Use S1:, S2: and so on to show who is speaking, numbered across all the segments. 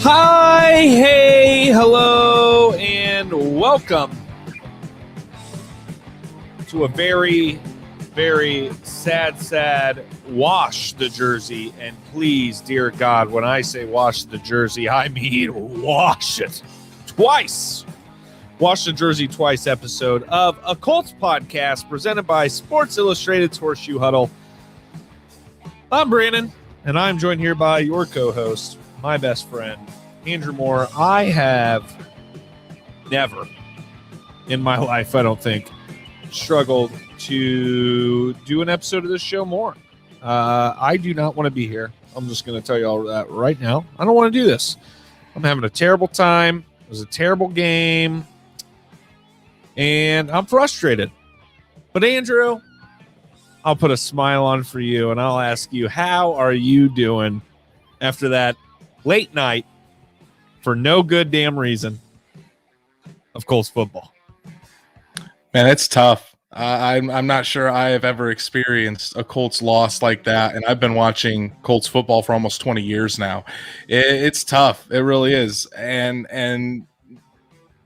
S1: Hi, hey, hello, and welcome to a very, very sad wash the jersey. And please, dear God, when I say wash the jersey, I mean wash it twice. Wash the Jersey Twice episode of a Colts podcast presented by Sports Illustrated's Horseshoe Huddle. I'm Brandon, and I'm joined here by your co-host, my best friend, Andrew Moore. I have never in my life, I don't think, struggled to do an episode of this show more. I do not want to be here. I'm just going to tell you all that right now. I don't want to do this. I'm having a terrible time. It was a terrible game, and I'm frustrated. But Andrew, I'll put a smile on for you, and I'll ask you, how are you doing after that late night for no good damn reason of Colts football?
S2: Man, it's tough. I'm not sure I have ever experienced a Colts loss like that, and I've been watching Colts football for almost 20 years now. It's tough. It really is. And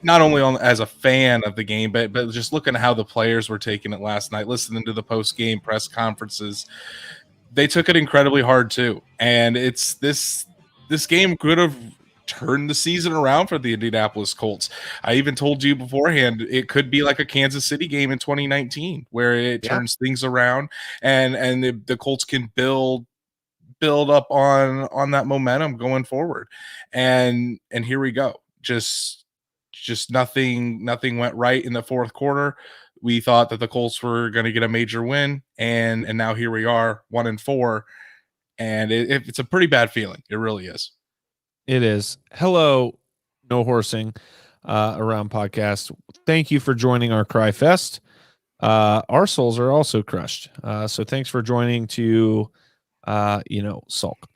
S2: not only as a fan of the game, but just looking at how the players were taking it last night, listening to the post-game press conferences, they took it incredibly hard too. And it's this game could have turned the season around for the Indianapolis Colts. I even told you beforehand it could be like a Kansas City game in 2019 where it turns things around and the Colts can build up on that momentum going forward. And here we go. Just nothing went right in the fourth quarter. We thought that the Colts were going to get a major win, and now here we are, 1-4, and it's a pretty bad feeling. It really is.
S1: It is. Hello, No Horsing Around podcast. Thank you for joining our Cry Fest. Our souls are also crushed. So thanks for joining to, sulk.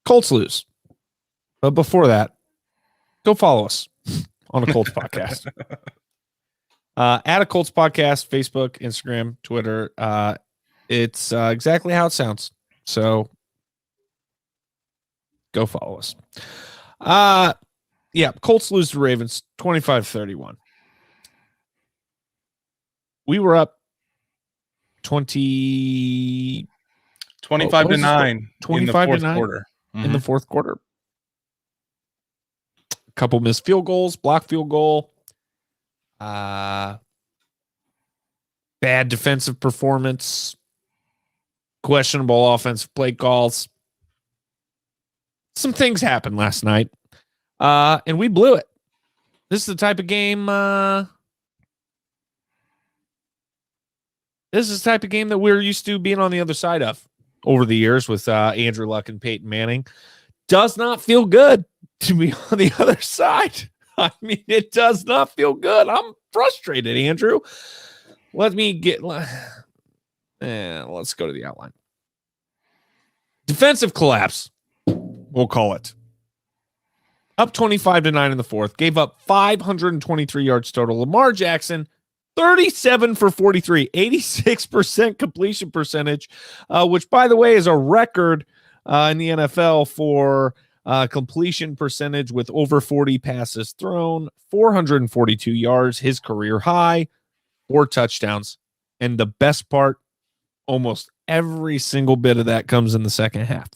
S1: Colts lose. But before that, go follow us on a Colts podcast. At a Colts podcast, Facebook, Instagram, Twitter. It's exactly how it sounds. So go follow us. Colts lose to Ravens 25-31. We were up 25-9
S2: in the fourth quarter.
S1: In the fourth quarter. A couple missed field goals, blocked field goal. Bad defensive performance. Questionable offensive play calls. Some things happened last night, and we blew it. This is the type of game. This is the type of game that we're used to being on the other side of over the years with Andrew Luck and Peyton Manning. Does not feel good to be on the other side. I mean, it does not feel good. I'm frustrated, Andrew. Let's go to the outline. Defensive collapse. We'll call it. Up 25-9 in the fourth. Gave up 523 yards total. Lamar Jackson, 37 for 43, 86% completion percentage, which, by the way, is a record in the NFL for completion percentage with over 40 passes thrown, 442 yards, his career high, 4 touchdowns. And the best part, almost every single bit of that comes in the second half.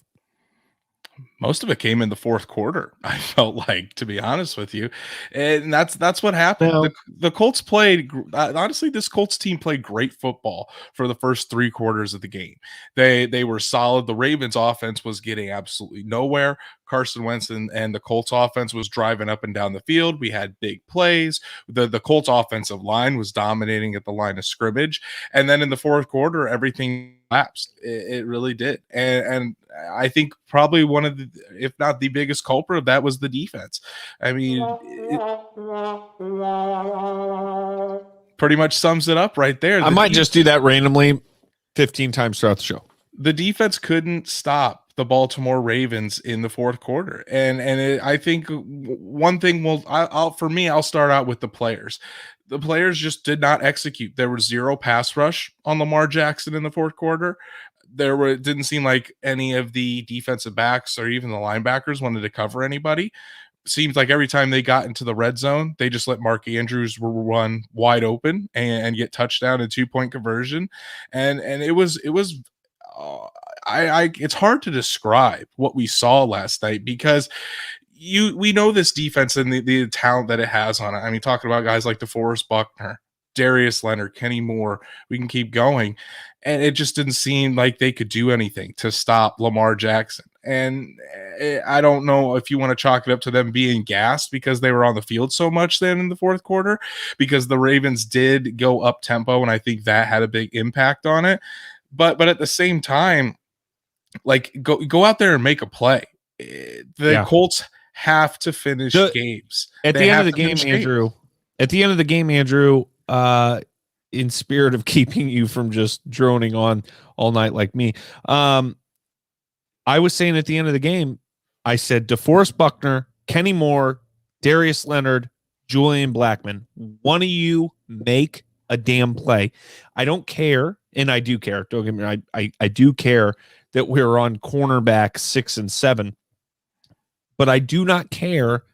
S2: Most of it came in the fourth quarter, I felt like, to be honest with you. And that's what happened.
S1: Well,
S2: the Colts played, honestly, this Colts team played great football for the first 3 quarters of the game. They were solid. The Ravens offense was getting absolutely nowhere. Carson Wentz and the Colts offense was driving up and down the field. We had big plays. The Colts offensive line was dominating at the line of scrimmage. And then in the fourth quarter, everything collapsed. It really did. And I think probably one of the, if not the biggest culprit of that, was the defense. I mean, it pretty much sums it up right there.
S1: I might just do that randomly 15 times throughout the show.
S2: The defense couldn't stop the Baltimore Ravens in the fourth quarter. I think one thing I'll start out with the players. The players just did not execute. There was 0 pass rush on Lamar Jackson in the fourth quarter. it didn't seem like any of the defensive backs or even the linebackers wanted to cover anybody. Seems like every time they got into the red zone, they just let Mark Andrews run wide open and get touchdown and 2-point conversion. And it was it's hard to describe what we saw last night, because we know this defense and the talent that it has on it. I mean, talking about guys like DeForest Buckner, Darius Leonard, Kenny Moore, we can keep going. And it just didn't seem like they could do anything to stop Lamar Jackson. And I don't know if you want to chalk it up to them being gassed because they were on the field so much then in the fourth quarter, because the Ravens did go up tempo, and I think that had a big impact on it. But at the same time, like, go out there and make a play. The Colts have to finish games.
S1: At the end of the game, Andrew, in spirit of keeping you from just droning on all night like me, I was saying at the end of the game, I said DeForest Buckner, Kenny Moore, Darius Leonard, Julian Blackmon, one of you make a damn play. I don't care, and I do care. Don't get me. I do care that we're on cornerback 6 and 7, but I do not care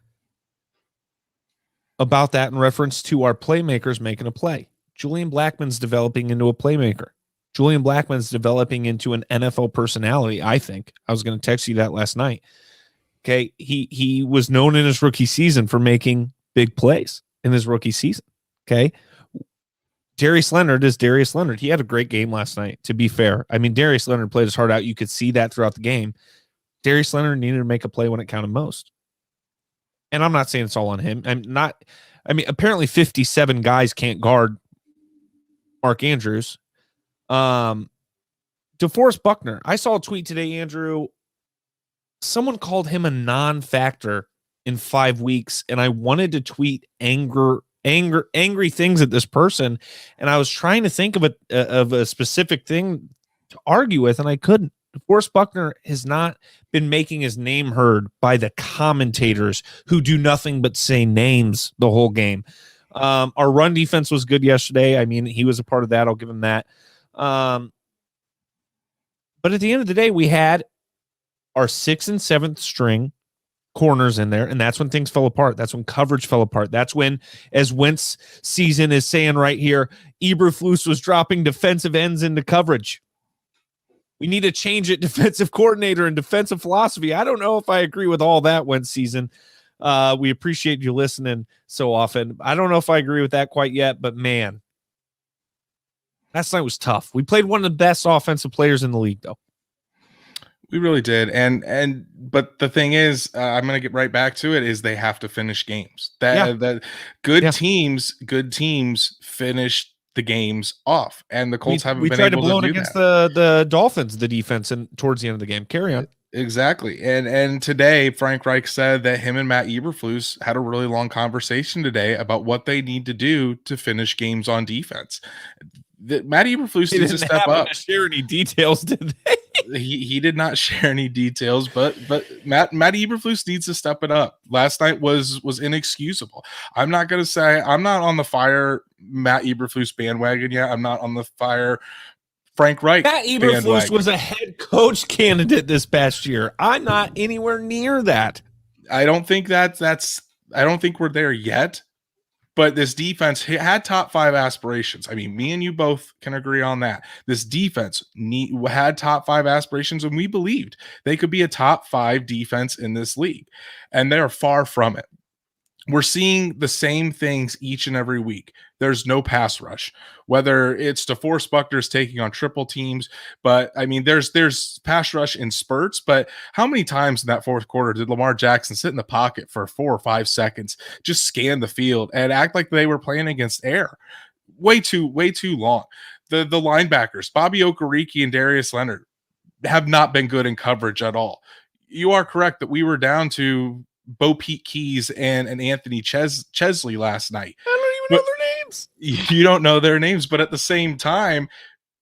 S1: about that in reference to our playmakers making a play. Julian Blackmon's developing into a playmaker. Julian Blackmon's developing into an NFL personality, I think. I was going to text you that last night. Okay, he was known in his rookie season for making big plays in his rookie season. Okay, Darius Leonard is Darius Leonard. He had a great game last night, to be fair. I mean, Darius Leonard played his heart out. You could see that throughout the game. Darius Leonard needed to make a play when it counted most. And I'm not saying it's all on him. Apparently 57 guys can't guard Mark Andrews. DeForest Buckner. I saw a tweet today, Andrew. Someone called him a non-factor in 5 weeks, and I wanted to tweet angry things at this person, and I was trying to think of a specific thing to argue with, and I couldn't. DeForest Buckner has not been making his name heard by the commentators who do nothing but say names the whole game. Our run defense was good yesterday. I mean, he was a part of that. I'll give him that. But at the end of the day, we had our 6th and 7th string corners in there, and that's when things fell apart. That's when coverage fell apart. That's when, as Wentz season is saying right here, Eberflus was dropping defensive ends into coverage. We need to change it, defensive coordinator and defensive philosophy. I don't know if I agree with all that Wentz season. We appreciate you listening so often. I don't know if I agree with that quite yet, but man, last night was tough. We played one of the best offensive players in the league, though.
S2: We really did. But the thing is, I'm going to get right back to it, is they have to finish games. Good teams finish the games off, and the Colts haven't been able to do that. We tried to blow it against
S1: the Dolphins, the defense, and towards the end of the game. Carry on.
S2: Exactly. And today, Frank Reich said that him and Matt Eberflus had a really long conversation today about what they need to do to finish games on defense. Matt Eberflus needs to step up.
S1: Share any details, did they?
S2: He did not share any details, but Matt Eberflus needs to step it up. Last night was inexcusable. I'm not going to say I'm not on the fire Matt Eberflus bandwagon yet. I'm not on the fire Frank Reich.
S1: Matt Eberflus was a head coach candidate this past year. I'm not anywhere near that.
S2: I don't think I don't think we're there yet. But this defense had top 5 aspirations. I mean, me and you both can agree on that. This defense had top 5 aspirations, and we believed they could be a top 5 defense in this league. And they're far from it. We're seeing the same things each and every week. There's no pass rush, whether it's DeForest Buckner's taking on triple teams. But I mean, there's pass rush in spurts. But how many times in that fourth quarter did Lamar Jackson sit in the pocket for 4 or 5 seconds, just scan the field and act like they were playing against air? Way too long. The linebackers, Bobby Okereke and Darius Leonard, have not been good in coverage at all. You are correct that we were down to Bo Pete Keys and Anthony Chesley last night.
S1: I don't even know their names.
S2: You don't know their names, but at the same time,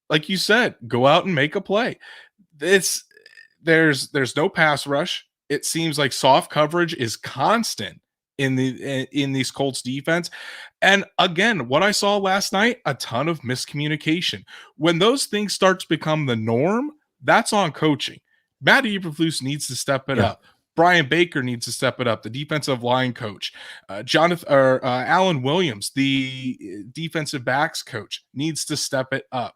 S2: like you said, go out and make a play. There's no pass rush. It seems like soft coverage is constant in these Colts defense. And again, what I saw last night, a ton of miscommunication. When those things start to become the norm, That's on coaching. Matt Eberflus needs to step it up. Brian Baker needs to step it up, the defensive line coach. Alan Williams, the defensive backs coach, needs to step it up.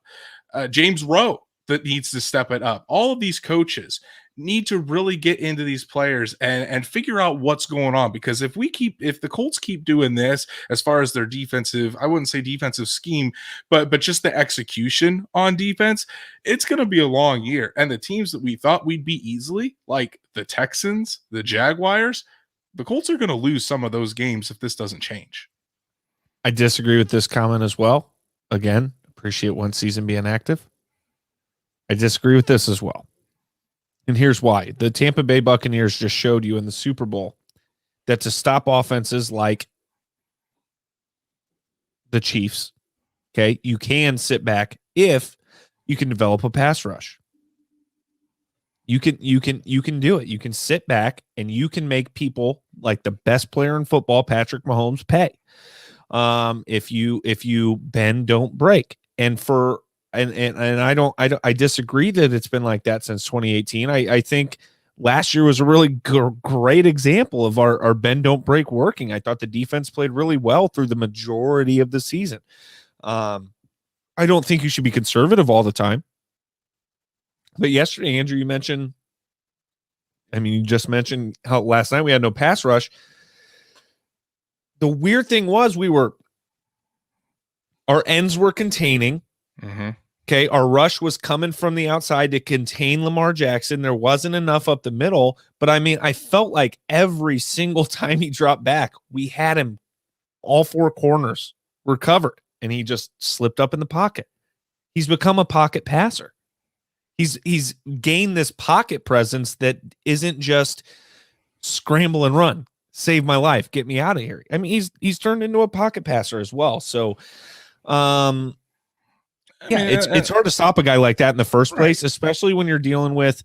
S2: James Rowe that needs to step it up. All of these coaches need to really get into these players and figure out what's going on, because if the Colts keep doing this as far as their defensive, I wouldn't say defensive scheme, but just the execution on defense, it's going to be a long year. And the teams that we thought we'd be easily, like the Texans, the Jaguars, the Colts are going to lose some of those games if this doesn't change.
S1: I disagree with this comment as well. Again, appreciate one season being active. I disagree with this as well. And here's why. The Tampa Bay Buccaneers just showed you in the Super Bowl that to stop offenses like the Chiefs, okay, you can sit back if you can develop a pass rush. You can do it. You can sit back and you can make people like the best player in football, Patrick Mahomes, pay. If you bend, don't break. And I disagree that it's been like that since 2018. I think last year was a really great example of our bend don't break working. I thought the defense played really well through the majority of the season. I don't think you should be conservative all the time. But yesterday, Andrew, you just mentioned how last night we had no pass rush. The weird thing was our ends were containing.
S2: Mm-hmm.
S1: Okay, our rush was coming from the outside to contain Lamar Jackson. There wasn't enough up the middle, but I felt like every single time he dropped back, we had him, all four corners were covered, and he just slipped up in the pocket. He's become a pocket passer. He's gained this pocket presence that isn't just scramble and run, save my life, get me out of here. He's turned into a pocket passer as well. So, it's hard to stop a guy like that in the first place, especially when you're dealing with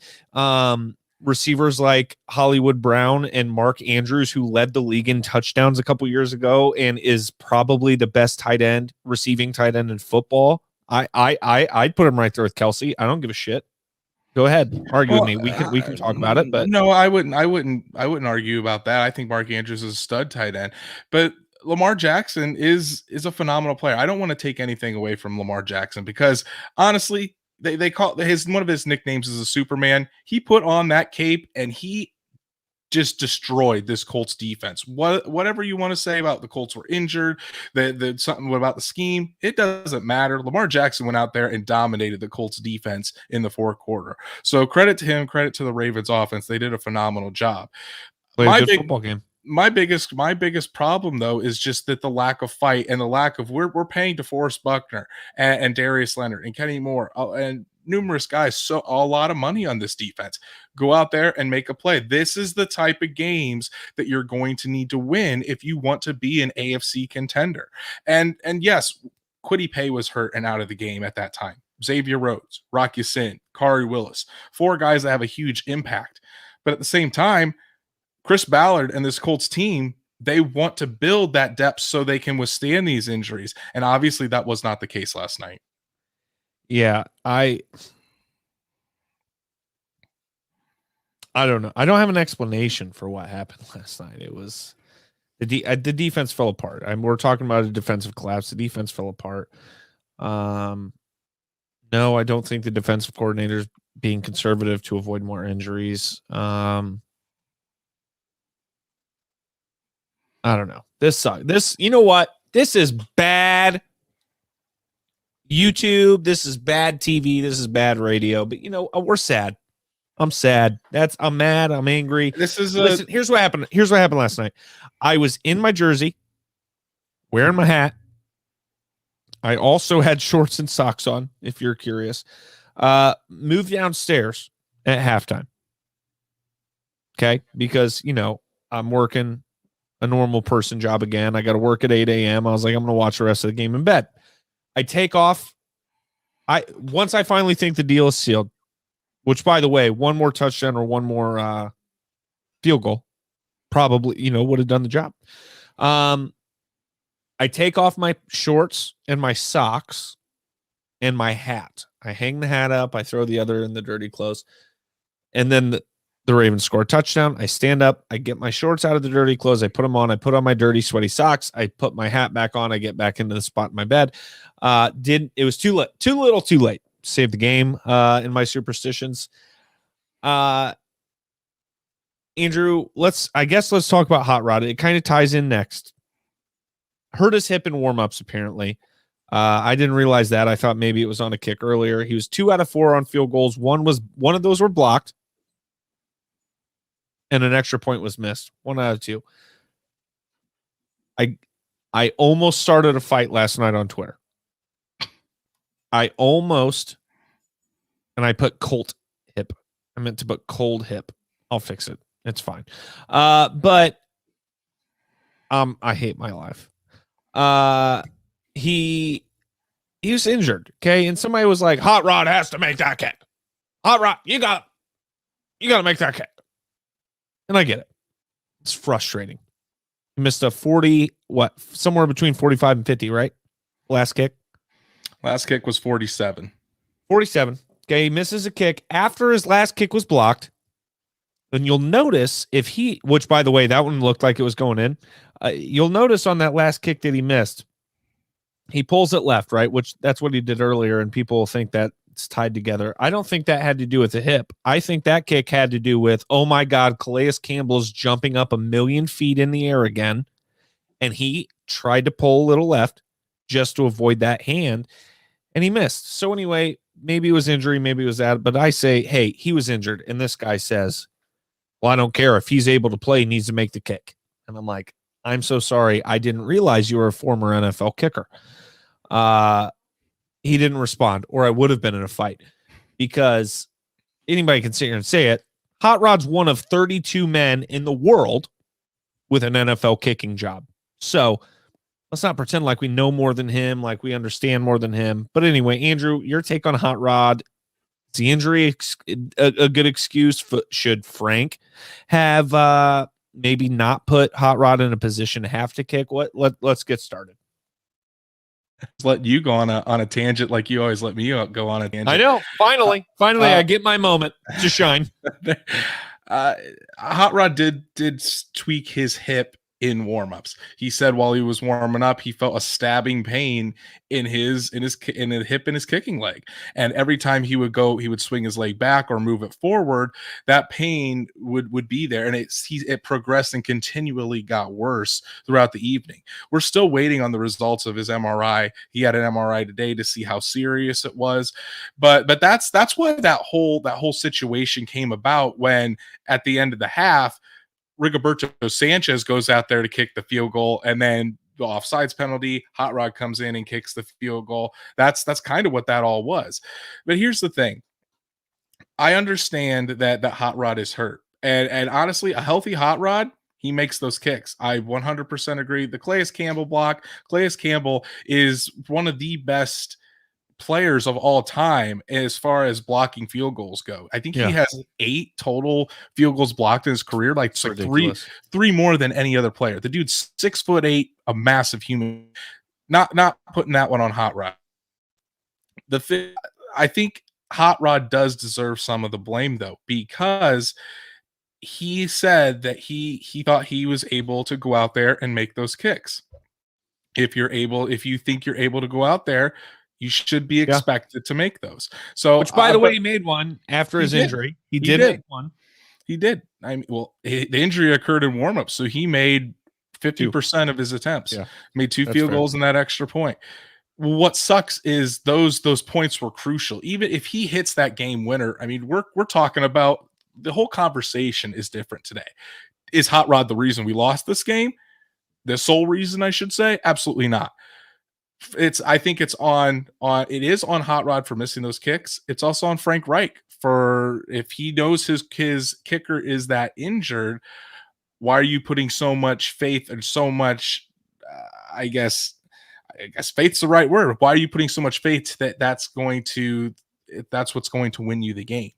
S1: receivers like Hollywood Brown and Mark Andrews, who led the league in touchdowns a couple years ago and is probably the best receiving tight end in football. I'd put him right there with Kelsey. I don't give a shit. Go ahead, argue with me. We can talk about it, but
S2: no, I wouldn't argue about that. I think Mark Andrews is a stud tight end, but Lamar Jackson is a phenomenal player. I don't want to take anything away from Lamar Jackson, because honestly, they call one of his nicknames is a Superman. He put on that cape and he just destroyed this Colts defense. Whatever you want to say about the Colts were injured, something about the scheme, it doesn't matter. Lamar Jackson went out there and dominated the Colts defense in the fourth quarter. So credit to him, credit to the Ravens offense. They did a phenomenal job.
S1: Played a good football game.
S2: My biggest problem though is just that the lack of fight and the lack of we're paying DeForest Buckner and Darius Leonard and Kenny Moore and numerous guys so a lot of money on this defense. Go out there and make a play. This is the type of games that you're going to need to win if you want to be an AFC contender. And yes, Kwity Paye was hurt and out of the game at that time. Xavier Rhodes, Rock Ya-Sin, Kari Willis, four guys that have a huge impact. But at the same time, Chris Ballard and this Colts team, they want to build that depth so they can withstand these injuries. And obviously that was not the case last night.
S1: Yeah, I don't know. I don't have an explanation for what happened last night. It was the defense fell apart. We're talking about a defensive collapse. The defense fell apart. No, I don't think the defensive coordinator's being conservative to avoid more injuries. I don't know. This sucks. You know what? This is bad YouTube. This is bad TV. This is bad radio. But we're sad. I'm sad. I'm mad. I'm angry. Listen, here's what happened. Here's what happened last night. I was in my jersey, wearing my hat. I also had shorts and socks on, if you're curious. Moved downstairs at halftime. Okay? Because, I'm working a normal person job again. I got to work at 8 a.m. I was like, I'm going to watch the rest of the game in bed. I take off. Once I finally think the deal is sealed, which, by the way, one more touchdown or one more field goal probably, would have done the job. I take off my shorts and my socks, and my hat. I hang the hat up. I throw the other in the dirty clothes. And then the Ravens score a touchdown. I stand up. I get my shorts out of the dirty clothes. I put them on. I put on my dirty, sweaty socks. I put my hat back on. I get back into the spot in my bed. It was too late. Saved the game in my superstitions. Andrew, let's talk about Hot Rod. It kind of ties in next. Hurt his hip in warmups, apparently. I didn't realize that. I thought maybe it was on a kick earlier. He was 2 out of 4 on field goals. One of those were blocked, and an extra point was missed. 1 out of 2. I almost started a fight last night on Twitter. And I put Colt hip. I meant to put cold hip. I'll fix it. It's fine. But I hate my life. He was injured, okay? And somebody was like, Hot Rod has to make that kick. Hot Rod, you got to make that kick. And I get it. It's frustrating. He missed a 40, somewhere between 45 and 50, right? Last kick
S2: was 47.
S1: 47. Okay, he misses a kick after his last kick was blocked. And you'll notice which by the way, that one looked like it was going in. You'll notice on that last kick that he missed, he pulls it left, right? Which that's what he did earlier. And people think that it's tied together. I don't think that had to do with the hip. I think that kick had to do with, oh my God, Calais Campbell's jumping up 1,000,000 feet in the air again. And he tried to pull a little left just to avoid that hand. And he missed. So anyway, maybe it was injury, maybe it was that. But I say, hey, he was injured. And this guy says, well, I don't care. If he's able to play, he needs to make the kick. And I'm like, I'm so sorry. I didn't realize you were a former NFL kicker. He didn't respond, or I would have been in a fight, because anybody can sit here and say it. Hot Rod's one of 32 men in the world with an NFL kicking job. So let's not pretend like we know more than him, like we understand more than him. But anyway, Andrew, your take on Hot Rod. Is the injury a good excuse? Should Frank have maybe not put Hot Rod in a position to have to kick? Let's get started.
S2: Let you go on a tangent like you always let me go on a tangent.
S1: I know. Finally, I get my moment to shine.
S2: Hot Rod did tweak his hip in warmups. He said while he was warming up, he felt a stabbing pain in his hip and his kicking leg. And every time he would swing his leg back or move it forward, that pain would be there. And it progressed and continually got worse throughout the evening. We're still waiting on the results of his MRI. He had an MRI today to see how serious it was. But that's why that whole situation came about, when at the end of the half, Rigoberto Sanchez goes out there to kick the field goal, and then the offsides penalty, Hot Rod comes in and kicks the field goal. That's kind of what that all was. But here's the thing. I understand that Hot Rod is hurt. And honestly, a healthy Hot Rod, he makes those kicks. I 100% agree. The Calais Campbell block. Calais Campbell is one of the best players of all time as far as blocking field goals go. I think he has 8 total field goals blocked in his career, like three more than any other player. The dude's 6'8", a massive human. Not putting that one on Hot Rod. I think Hot Rod does deserve some of the blame, though, because he said that he thought he was able to go out there and make those kicks. If you think you're able to go out there, you should be expected to make those. So,
S1: which, by the way, he made one after his injury. He did make one.
S2: He did. The injury occurred in warmup, so he made 50% of his attempts. Yeah, made 2 field goals and that extra point. What sucks is those points were crucial. Even if he hits that game winner, I mean, we're talking about the whole conversation is different today. Is Hot Rod the reason we lost this game? The sole reason, I should say? Absolutely not. I think it is on Hot Rod for missing those kicks. It's also on Frank Reich for, if he knows his kicker is that injured, why are you putting so much faith and so much, I guess faith's the right word. Why are you putting so much faith that that's what's going to win you the game?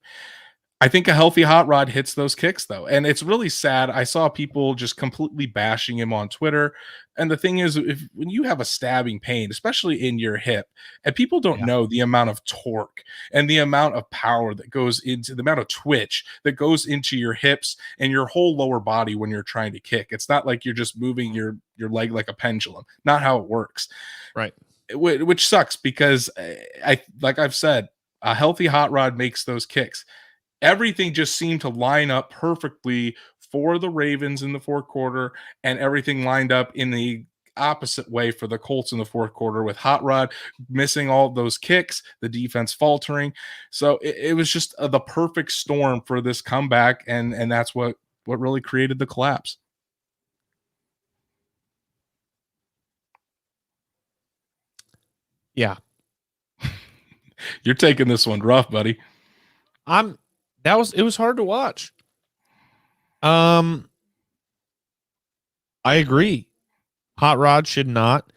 S2: I think a healthy hot rod hits those kicks though. And it's really sad. I saw people just completely bashing him on Twitter. And the thing is, when you have a stabbing pain, especially in your hip, and people don't know the amount of torque and the amount of power that goes into the amount of twitch that goes into your hips and your whole lower body when you're trying to kick. It's not like you're just moving your leg like a pendulum. Not how it works.
S1: Right.
S2: Which sucks because like I've said, a healthy hot rod makes those kicks. Everything just seemed to line up perfectly for the Ravens in the fourth quarter, and everything lined up in the opposite way for the Colts in the fourth quarter, with Hot Rod missing all those kicks, the defense faltering. So it was just the perfect storm for this comeback, and that's what really created the collapse.
S1: Yeah.
S2: You're taking this one rough, buddy.
S1: It was hard to watch. I agree. Hot Rod should not.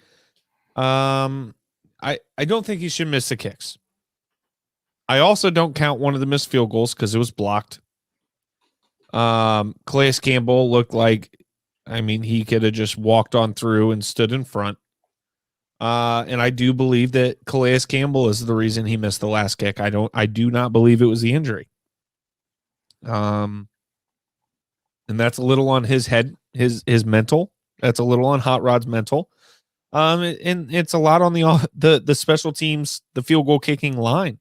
S1: I don't think he should miss the kicks. I also don't count one of the missed field goals because it was blocked. Calais Campbell looked like, he could have just walked on through and stood in front. And I do believe that Calais Campbell is the reason he missed the last kick. I do not believe it was the injury. And that's a little on his head, his mental. That's a little on Hot Rod's mental. And it's a lot on the special teams, the field goal kicking line.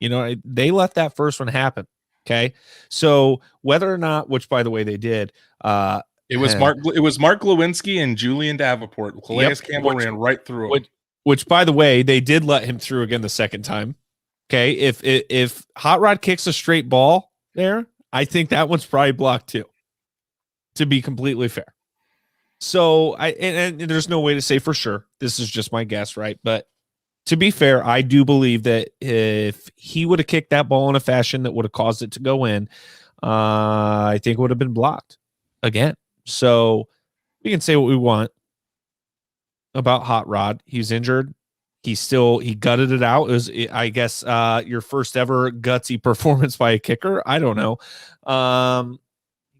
S1: They let that first one happen. Okay. So whether or not, which by the way, they did, it was Mark
S2: Lewinsky and Julian Davenport. Calais Campbell ran right through him.
S1: Which by the way, they did let him through again the second time. Okay. If Hot Rod kicks a straight ball there, I think that one's probably blocked too, to be completely fair. So and there's no way to say for sure. This is just my guess, right? But to be fair, I do believe that if he would have kicked that ball in a fashion that would have caused it to go in, I think it would have been blocked again. So we can say what we want about Hot Rod. He's injured. He gutted it out. It was, I guess, your first ever gutsy performance by a kicker. I don't know.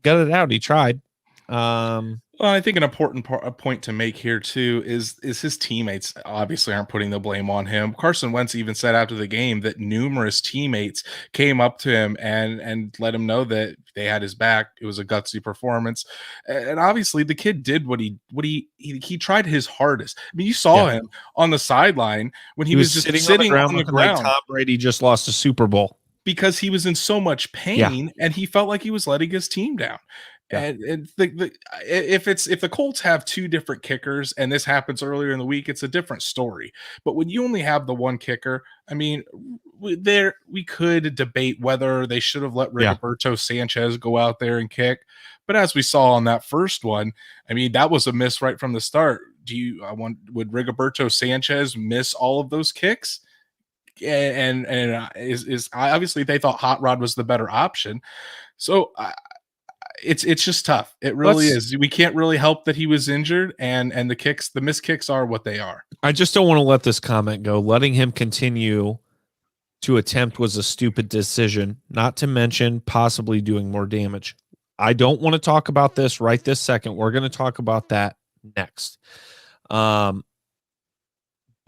S1: Gutted it out. He tried.
S2: Well, I think an important point to make here too is his teammates obviously aren't putting the blame on him. Carson Wentz even said after the game that numerous teammates came up to him and let him know that they had his back. It was a gutsy performance, and obviously the kid did what he tried his hardest. You saw him on the sideline when he was just sitting on the ground.
S1: Like Tom Brady just lost a Super Bowl
S2: because he was in so much pain and he felt like he was letting his team down. Yeah. And if the Colts have two different kickers and this happens earlier in the week, it's a different story. But when you only have the one kicker, we could debate whether they should have let Rigoberto Sanchez go out there and kick. But as we saw on that first one, that was a miss right from the start. Would Rigoberto Sanchez miss all of those kicks? And is obviously they thought Hot Rod was the better option. So it's just tough. It really is. We can't really help that he was injured, and the missed kicks are what they are.
S1: I just don't want to let this comment go. Letting him continue to attempt was a stupid decision, not to mention possibly doing more damage. I don't want to talk about this right this second. We're going to talk about that next. But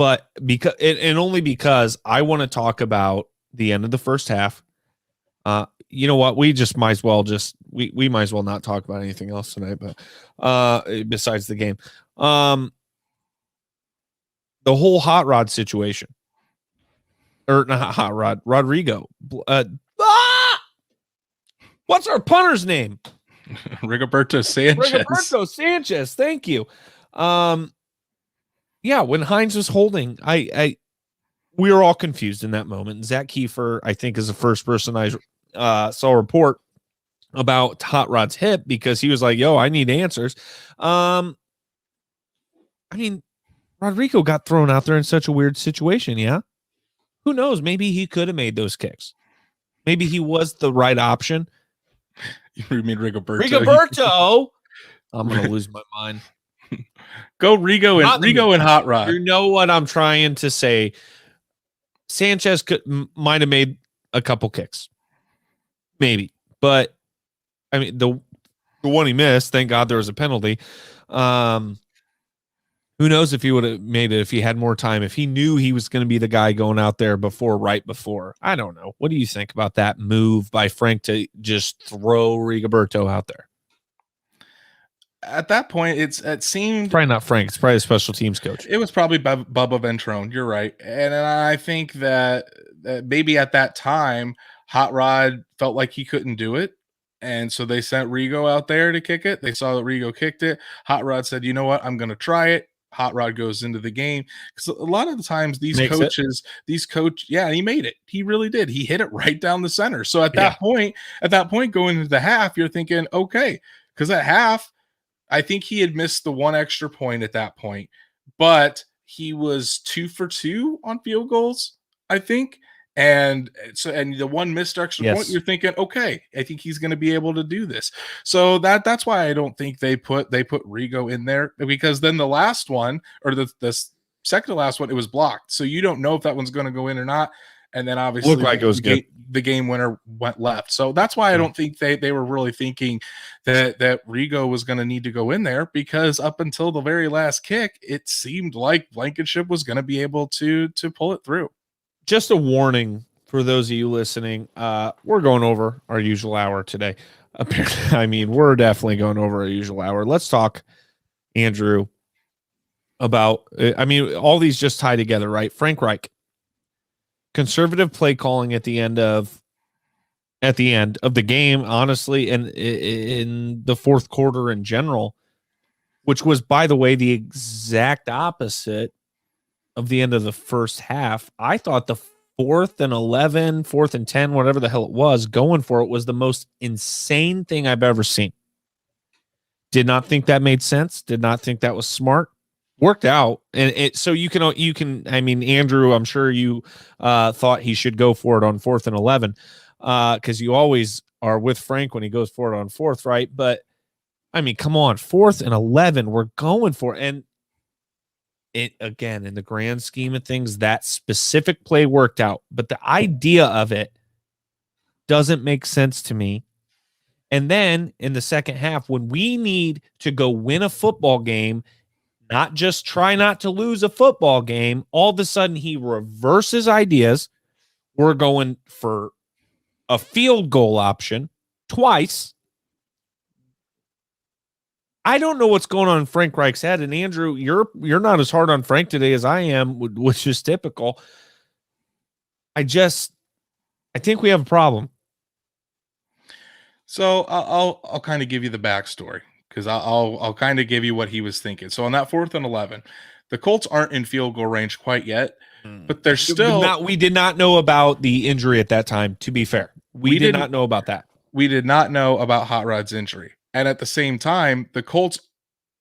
S1: only because I want to talk about the end of the first half. You know what? We just might as well we might as well not talk about anything else tonight, but besides the game. The whole Hot Rod situation. Or not Hot Rod, Rodrigo. What's our punter's name?
S2: Rigoberto
S1: Sanchez. Thank you. When Hines was holding, we were all confused in that moment. Zach Kiefer, I think, is the first person I saw a report about Hot Rod's hip because he was like, yo, I need answers. Rodrigo got thrown out there in such a weird situation. Yeah. Who knows? Maybe he could have made those kicks. Maybe he was the right option.
S2: You mean Rigoberto?
S1: Rigoberto. I'm going to lose my mind.
S2: Go Rigo and Hot Rod.
S1: You know what I'm trying to say? Sanchez might have made a couple kicks. maybe. But I mean, the one he missed, thank God there was a penalty. Who knows if he would have made it if he had more time, if he knew he was going to be the guy going out there right before. I don't know. What do you think about that move by Frank to just throw Rigoberto out there?
S2: At that point, it seemed
S1: probably not Frank. It's probably a special teams coach.
S2: It was probably Bubba Ventrone. You're right. And I think that maybe at that time, Hot Rod felt like he couldn't do it. And so they sent Rigo out there to kick it. They saw that Rigo kicked it. Hot Rod said, you know what? I'm going to try it. Hot Rod goes into the game. Because a lot of the times these coaches, he made it. He really did. He hit it right down the center. So at that point, going into the half, you're thinking, okay, because at half, I think he had missed the one extra point at that point, but he was 2 for 2 on field goals, I think. And the one missed extra point, you're thinking, okay, I think he's going to be able to do this. So that's why I don't think they put Rigo in there, because then the last one, or the second to last one, it was blocked. So you don't know if that one's going to go in or not. And then obviously the game winner went left. So that's why I don't think they were really thinking that Rigo was going to need to go in there, because up until the very last kick, it seemed like Blankenship was going to be able to pull it through.
S1: Just a warning for those of you listening, we're going over our usual hour today. Apparently, I mean, we're definitely going over our usual hour. Let's talk, Andrew, about, I mean, all these just tie together, right? Frank Reich. Conservative play calling at the end of the game, honestly, and in the fourth quarter in general, which was, by the way, the exact opposite of the end of the first half. I thought the 4th and 11, 4th and 10, whatever the hell it was, going for it was the most insane thing I've ever seen. Did not think that made sense. Did not think that was smart. Worked out, and so you can. I mean, Andrew, I'm sure you thought he should go for it on 4th and 11, because you always are with Frank when he goes for it on 4th, right? But I mean, come on, 4th and 11, we're going for it. And it, again, in the grand scheme of things, that specific play worked out, but the idea of it doesn't make sense to me. And then in the second half, when we need to go win a football game, not just try not to lose a football game, all of a sudden he reverses ideas. We're going for a field goal option twice. I don't know what's going on in Frank Reich's head. And Andrew, you're not as hard on Frank today as I am, which is typical. I think we have a problem.
S2: So I'll kind of give you the backstory, because I'll kind of give you what he was thinking. So on that 4th and 11, the Colts aren't in field goal range quite yet, but they're still.
S1: We did not know about the injury at that time, to be fair. We did not know about that.
S2: We did not know about Hot Rod's injury. And at the same time, the Colts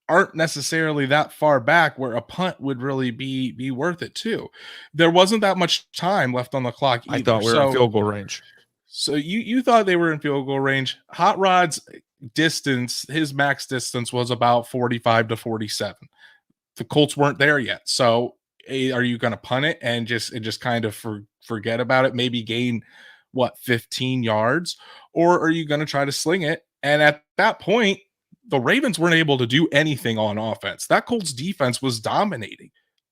S2: aren't necessarily that far back where a punt would really be worth it too. There wasn't that much time left on the clock either.
S1: I thought we were in field goal range.
S2: So you thought they were in field goal range. Hot Rod's distance, his max distance was about 45 to 47. The Colts weren't there yet. So are you going to punt it and just kind of forget about it? Maybe gain 15 yards, or are you going to try to sling it? And at that point, the Ravens weren't able to do anything on offense. That Colts defense was dominating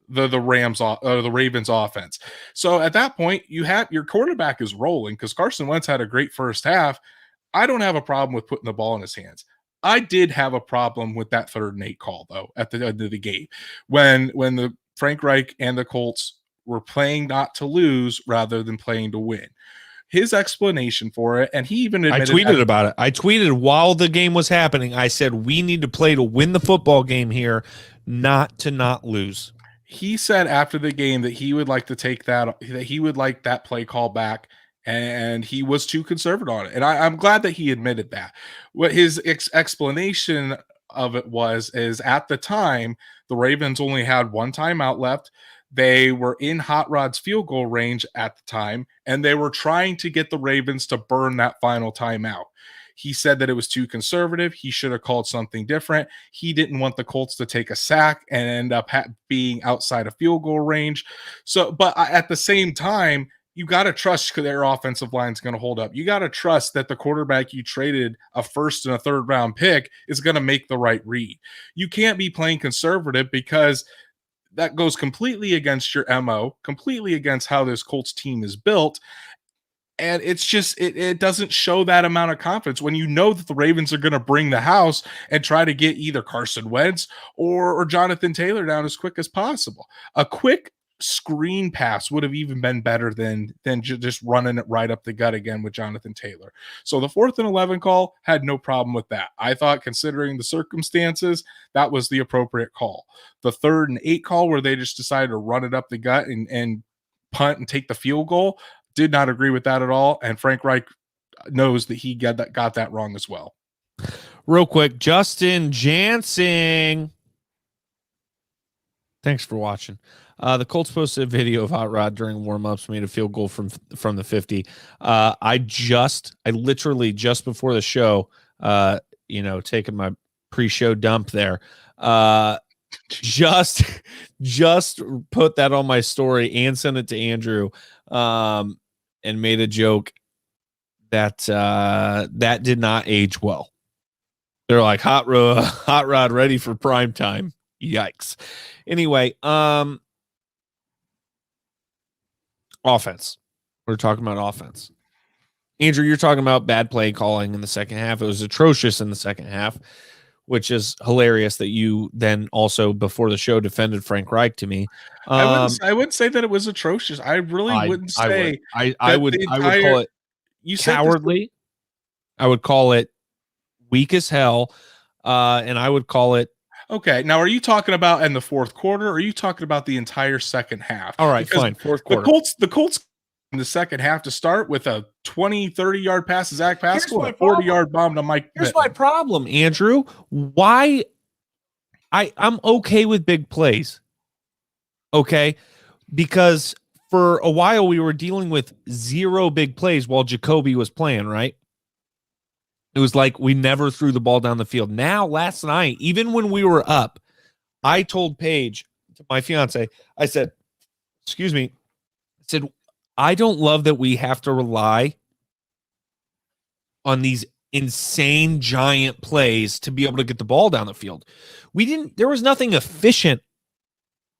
S2: the Ravens offense. So at that point, you have your quarterback is rolling, because Carson Wentz had a great first half. I don't have a problem with putting the ball in his hands. I did have a problem with that 3rd and 8 call, though, at the end of the game, when the Frank Reich and the Colts were playing not to lose rather than playing to win. His explanation for it, and he even admitted,
S1: I tweeted about it. I tweeted while the game was happening. I said, we need to play to win the football game here, not to not lose.
S2: He said after the game that he would like to take that he would like that play call back, and he was too conservative on it. And I'm glad that he admitted that. What his explanation of it is at the time, the Ravens only had one timeout left. They were in Hot Rod's field goal range at the time, and they were trying to get the Ravens to burn that final timeout. He said that it was too conservative. He should have called something different. He didn't want the Colts to take a sack and end up being outside of field goal range. So, but at the same time, you got to trust their offensive line is going to hold up. You got to trust that the quarterback you traded a first and a third round pick is going to make the right read. You can't be playing conservative because that goes completely against your MO, completely against how this Colts team is built. And it's just, it doesn't show that amount of confidence when you know that the Ravens are going to bring the house and try to get either Carson Wentz or Jonathan Taylor down as quick as possible. A quick screen pass would have even been better than just running it right up the gut again with Jonathan Taylor. So the 4th and 11 call had no problem with that. I thought, considering the circumstances, that was the appropriate call. The 3rd and 8 call where they just decided to run it up the gut and punt and take the field goal, did not agree with that at all. And Frank Reich knows that he got that wrong as well.
S1: Real quick, Justin Jansing. Thanks for watching. The Colts posted a video of Hot Rod during warm-ups, made a field goal from the 50. I literally just before the show, taking my pre-show dump there, just put that on my story and sent it to Andrew, and made a joke that that did not age well. They're like, hot rod ready for prime time. Yikes. Anyway, offense. We're talking about offense. Andrew, you're talking about bad play calling in the second half. It was atrocious in the second half, which is hilarious that you then also before the show defended Frank Reich to me.
S2: I wouldn't say that it was atrocious. I really wouldn't say.
S1: I would call it cowardly. I would call it weak as hell, and I would call it.
S2: Okay, now are you talking about in the fourth quarter, or are you talking about the entire second half?
S1: All right, because fine. Fourth quarter.
S2: The Colts in the second half to start with a 20, 30-yard pass to Zach Pascal, a 40-yard bomb to Mike.
S1: Here's my problem, Andrew. Why I'm okay with big plays. Okay? Because for a while we were dealing with 0 big plays while Jacoby was playing, right? It was like we never threw the ball down the field. Now, last night, even when we were up, I told Paige, my fiance, I said, excuse me, I said, I don't love that we have to rely on these insane giant plays to be able to get the ball down the field. There was nothing efficient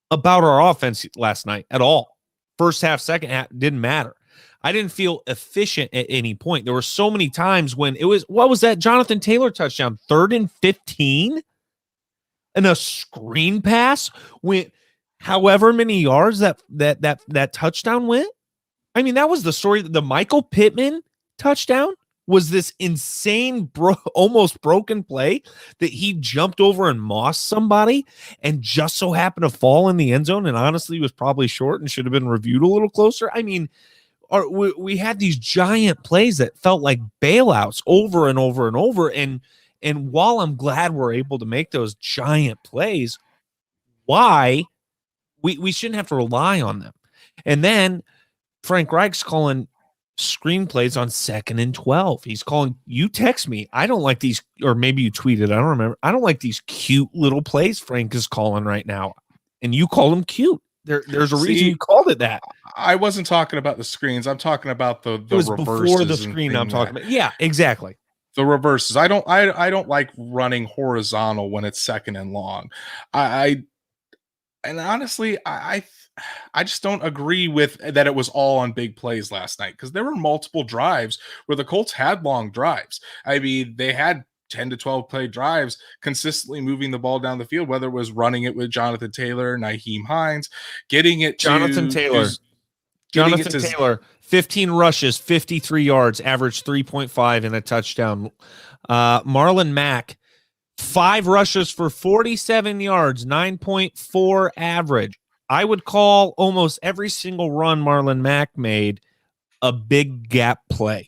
S1: about our offense last night at all. First half, second half, didn't matter. I didn't feel efficient at any point. There were so many times when it was, what was that Jonathan Taylor touchdown? 3rd and 15? And a screen pass went however many yards that touchdown went. I mean, that was the story. The Michael Pittman touchdown was this insane, almost broken play that he jumped over and mossed somebody and just so happened to fall in the end zone and honestly was probably short and should have been reviewed a little closer. I mean, we had these giant plays that felt like bailouts over and over and over. And while I'm glad we're able to make those giant plays, why we shouldn't have to rely on them. And then Frank Reich's calling screenplays on 2nd and 12. He's calling, you text me, I don't like these, or maybe you tweeted, I don't remember. I don't like these cute little plays Frank is calling right now. And you call them cute. There's a reason you called it that.
S2: I wasn't talking about the screens. I'm talking about the
S1: it was
S2: reverses
S1: before the screen I'm talking about. Yeah, exactly.
S2: The reverses. I don't like running horizontal when it's 2nd and long. And honestly, I just don't agree with that it was all on big plays last night because there were multiple drives where the Colts had long drives. I mean, they had 10 to 12 play drives consistently moving the ball down the field, whether it was running it with Jonathan Taylor, Nyheim Hines, getting it to
S1: Jonathan Taylor, 15 rushes, 53 yards, averaged 3.5 and a touchdown. Marlon Mack, 5 rushes for 47 yards, 9.4 average. I would call almost every single run Marlon Mack made a big gap play.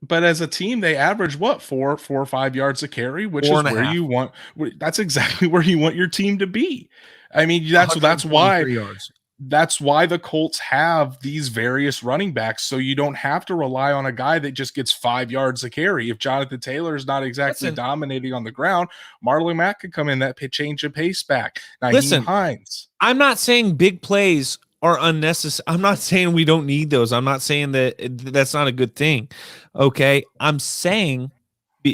S2: But as a team, they average what, 4 or 5 yards a carry, which is where you want. That's exactly where you want your team to be. I mean, that's why
S1: yards.
S2: That's why the Colts have these various running backs, so you don't have to rely on a guy that just gets 5 yards a carry. If Jonathan Taylor is not exactly dominating on the ground, Marlon Mack could come in that change of pace back. Nyheim Hines.
S1: I'm not saying big plays are unnecessary. I'm not saying we don't need those. I'm not saying that that's not a good thing. Okay. I'm saying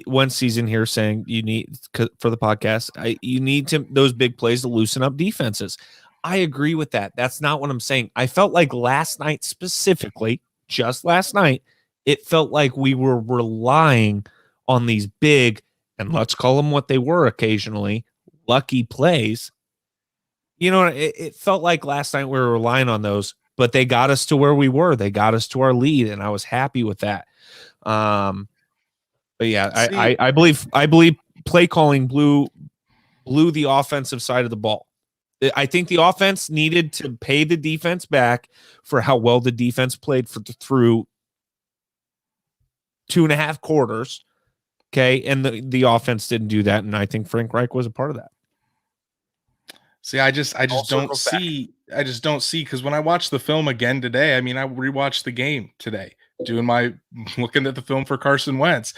S1: one season here saying you need for the podcast, you need those big plays to loosen up defenses. I agree with that. That's not what I'm saying. I felt like last night specifically, just last night, it felt like we were relying on these big, and let's call them what they were occasionally, lucky plays. You know, it felt like last night we were relying on those, but they got us to where we were. They got us to our lead, and I was happy with that. But yeah, I believe play calling blew the offensive side of the ball. I think the offense needed to pay the defense back for how well the defense played through 2.5 quarters. Okay, and the offense didn't do that, and I think Frank Reich was a part of that.
S2: See, I just don't see because when I watched the film again today, I mean, I rewatched the game today, looking at the film for Carson Wentz.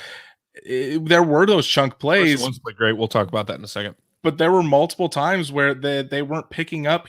S2: There were those chunk plays.
S1: Carson Wentz played great. We'll talk about that in a second.
S2: But there were multiple times where they weren't picking up.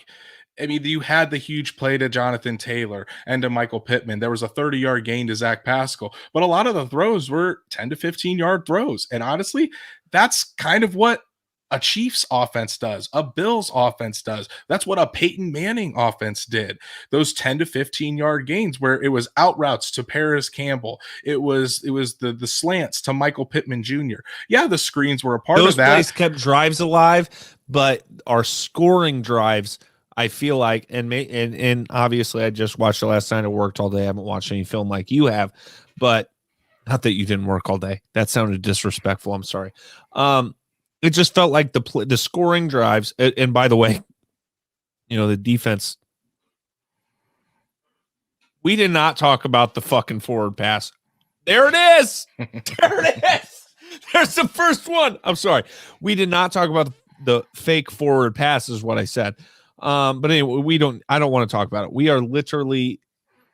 S2: I mean, you had the huge play to Jonathan Taylor and to Michael Pittman. There was a 30-yard gain to Zach Pascal. But a lot of the throws were 10 to 15-yard throws. And honestly, that's kind of what a Chiefs offense does, a Bills offense does. That's what a Peyton Manning offense did. Those 10 to 15-yard gains where it was out routes to Paris Campbell. It was the slants to Michael Pittman Jr. Yeah, the screens were a part of that.
S1: Those plays kept drives alive, but our scoring drives, I feel like, and obviously I just watched it last night. I worked all day. I haven't watched any film like you have, but not that you didn't work all day. That sounded disrespectful. I'm sorry. It just felt like the scoring drives, and by the way, the defense. We did not talk about the fucking forward pass. There it is. There it is. There's the first one. I'm sorry. We did not talk about the fake forward pass is what I said. But anyway, I don't want to talk about it. We are literally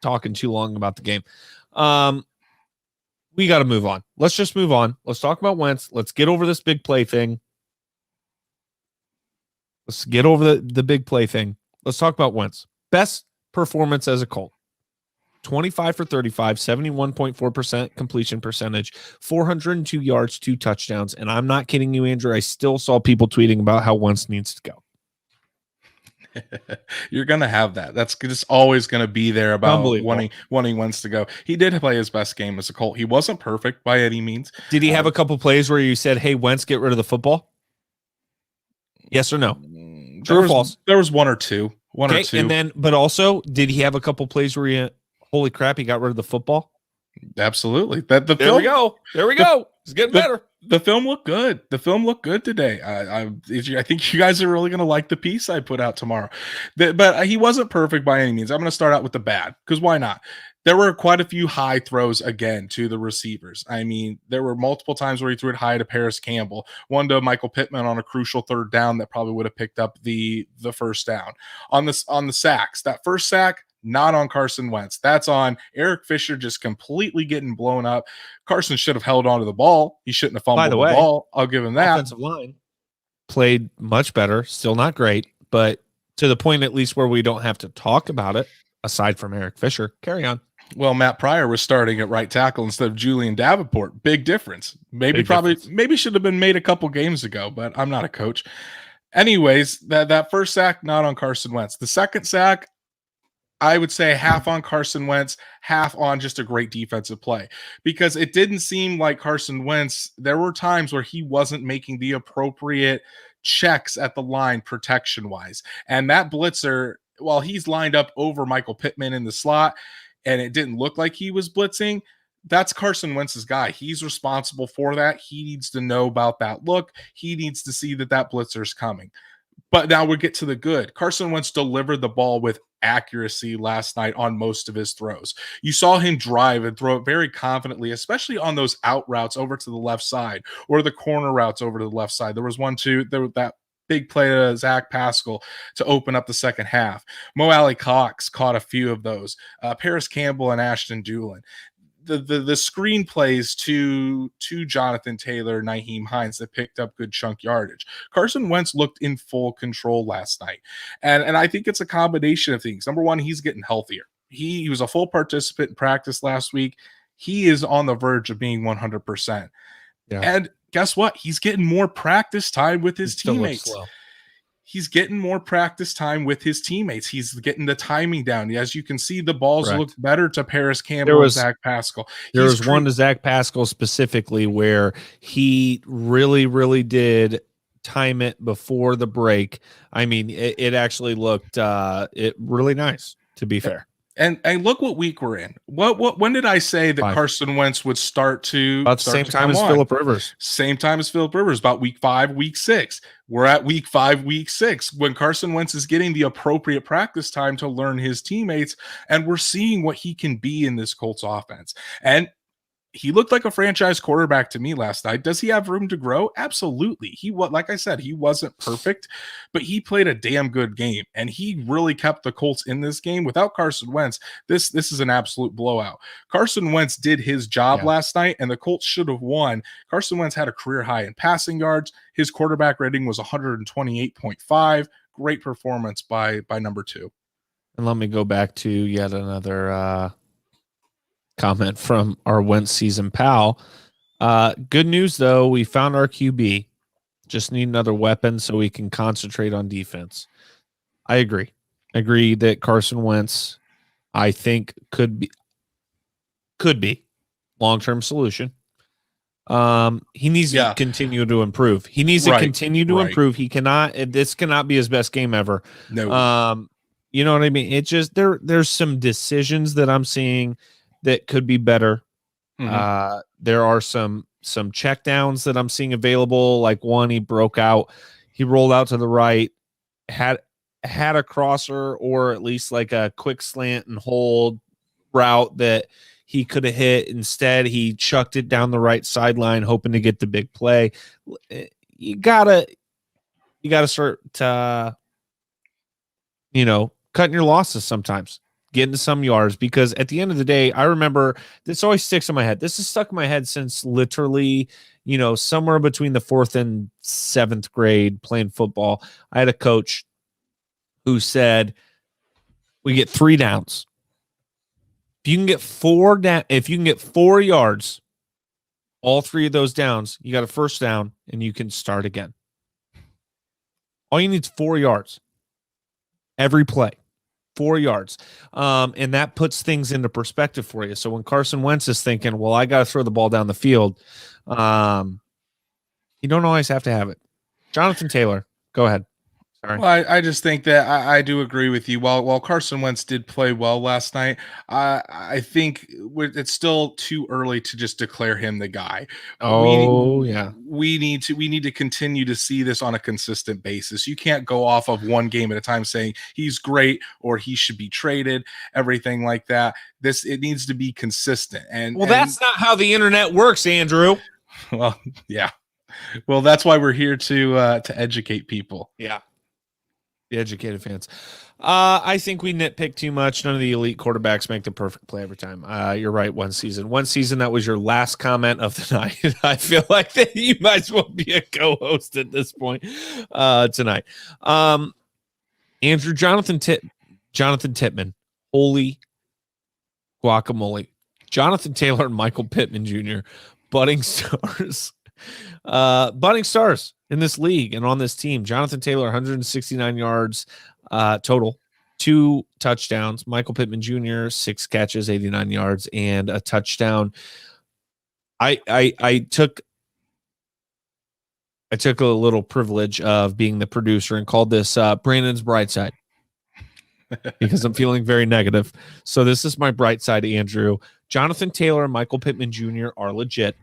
S1: talking too long about the game. We got to move on. Let's just move on. Let's talk about Wentz. Let's get over this big play thing. Let's get over the big play thing. Let's talk about Wentz. Best performance as a Colt. 25 for 35, 71.4% completion percentage, 402 yards, 2 touchdowns. And I'm not kidding you, Andrew. I still saw people tweeting about how Wentz needs to go.
S2: You're going to have that. That's just always going to be there about wanting Wentz to go. He did play his best game as a Colt. He wasn't perfect by any means.
S1: Did he have a couple plays where you said, hey, Wentz, get rid of the football? Yes or no? True or false?
S2: There was one or two. Or two.
S1: And then, but also, did he have a couple plays where he, holy crap, he got rid of the football?
S2: Absolutely.
S1: There we go. It's getting better.
S2: The film looked good. The film looked good today. I think you guys are really going to like the piece I put out tomorrow. But he wasn't perfect by any means. I'm going to start out with the bad, because why not? There were quite a few high throws again to the receivers. I mean, there were multiple times where he threw it high to Paris Campbell, one to Michael Pittman on a crucial third down that probably would have picked up the first down. On the sacks, that first sack, not on Carson Wentz. That's on Eric Fisher just completely getting blown up. Carson should have held on to the ball. He shouldn't have fumbled the ball. I'll give him that.
S1: Offensive line played much better. Still not great, but to the point at least where we don't have to talk about it, aside from Eric Fisher. Carry on.
S2: Well, Matt Pryor was starting at right tackle instead of Julian Davenport. Big difference. Maybe should have been made a couple games ago, but I'm not a coach. Anyways, that first sack, not on Carson Wentz. The second sack, I would say half on Carson Wentz, half on just a great defensive play, because it didn't seem like Carson Wentz. There were times where he wasn't making the appropriate checks at the line protection wise. And that blitzer, while he's lined up over Michael Pittman in the slot, and it didn't look like he was blitzing, that's Carson Wentz's guy. He's responsible for that. He needs to know about that look. He needs to see that blitzer's coming. But now we get to the good. Carson Wentz delivered the ball with accuracy last night on most of his throws. You saw him drive and throw it very confidently, especially on those out routes over to the left side or the corner routes over to the left side. There was that big play to Zach Pascal to open up the second half. Mo Alley Cox caught a few of those. Paris Campbell and Ashton Doolin. the screenplays to Jonathan Taylor, Naheem Hines that picked up good chunk yardage. Carson Wentz looked in full control last night, and I think it's a combination of things. Number one, he's getting healthier. He was a full participant in practice last week. He is on the verge of being 100%.
S1: Yeah.
S2: And guess what? He's getting more practice time with his teammates. He's getting more practice time with his teammates. He's getting the timing down. As you can see, the balls look better to Paris Campbell and Zach Pascal.
S1: There was one to Zach Pascal specifically where he really, really did time it before the break. I mean, it actually looked really nice, to be fair.
S2: And look what week we're in. When did I say that Carson Wentz would start to
S1: about the same time as Phillip Rivers?
S2: Same time as Phillip Rivers, about week 5, week 6. We're at week 5, week 6 when Carson Wentz is getting the appropriate practice time to learn his teammates, and we're seeing what he can be in this Colts offense. And he looked like a franchise quarterback to me last night. Does he have room to grow? Absolutely. Like I said, he wasn't perfect, but he played a damn good game, and he really kept the Colts in this game. Without Carson Wentz, this is an absolute blowout. Carson Wentz did his job last night, and the Colts should have won. Carson Wentz had a career high in passing yards. His quarterback rating was 128.5. Great performance by number 2.
S1: And let me go back to yet another comment from our Wentz season pal. Good news, though. We found our QB. Just need another weapon so we can concentrate on defense. I agree. That Carson Wentz, I think, could be long-term solution. He needs to continue to improve. He needs to continue to improve. This cannot be his best game ever.
S2: No.
S1: You know what I mean? It just there's some decisions that I'm seeing that could be better.
S2: Mm-hmm.
S1: There are some checkdowns that I'm seeing available. Like one, he broke out, he rolled out to the right, had a crosser or at least like a quick slant and hold route that he could have hit. Instead, he chucked it down the right sideline, hoping to get the big play. You gotta start cutting your losses sometimes. Get into some yards, because at the end of the day, I remember this always sticks in my head. This has stuck in my head since literally, somewhere between the 4th and 7th grade playing football. I had a coach who said, we get 3 downs. If you can get 4 yards, all 3 of those downs, you got a first down and you can start again. All you need is 4 yards. Every play. 4 yards. And that puts things into perspective for you. So when Carson Wentz is thinking, well, I got to throw the ball down the field, you don't always have to have it. Jonathan Taylor, go ahead. Sorry.
S2: Well, I just think that I do agree with you. While Carson Wentz did play well last night, I think it's still too early to just declare him the guy. We need to continue to see this on a consistent basis. You can't go off of one game at a time saying he's great or he should be traded, everything like that. It needs to be consistent. And
S1: that's not how the internet works, Andrew.
S2: Well, yeah. Well, that's why we're here to educate people.
S1: Yeah. The educated fans. I think we nitpick too much. None of the elite quarterbacks make the perfect play every time. You're right. One season, that was your last comment of the night. I feel like that you might as well be a co-host at this point tonight. Andrew, Jonathan Tippmann. Holy guacamole. Jonathan Taylor and Michael Pittman Jr. budding stars. Budding stars in this league and on this team. Jonathan Taylor, 169 yards total, 2 touchdowns. Michael Pittman Jr., 6 catches, 89 yards, and a touchdown. I took a little privilege of being the producer and called this Brandon's bright side because I'm feeling very negative. So this is my bright side, Andrew. Jonathan Taylor and Michael Pittman Jr. are legit,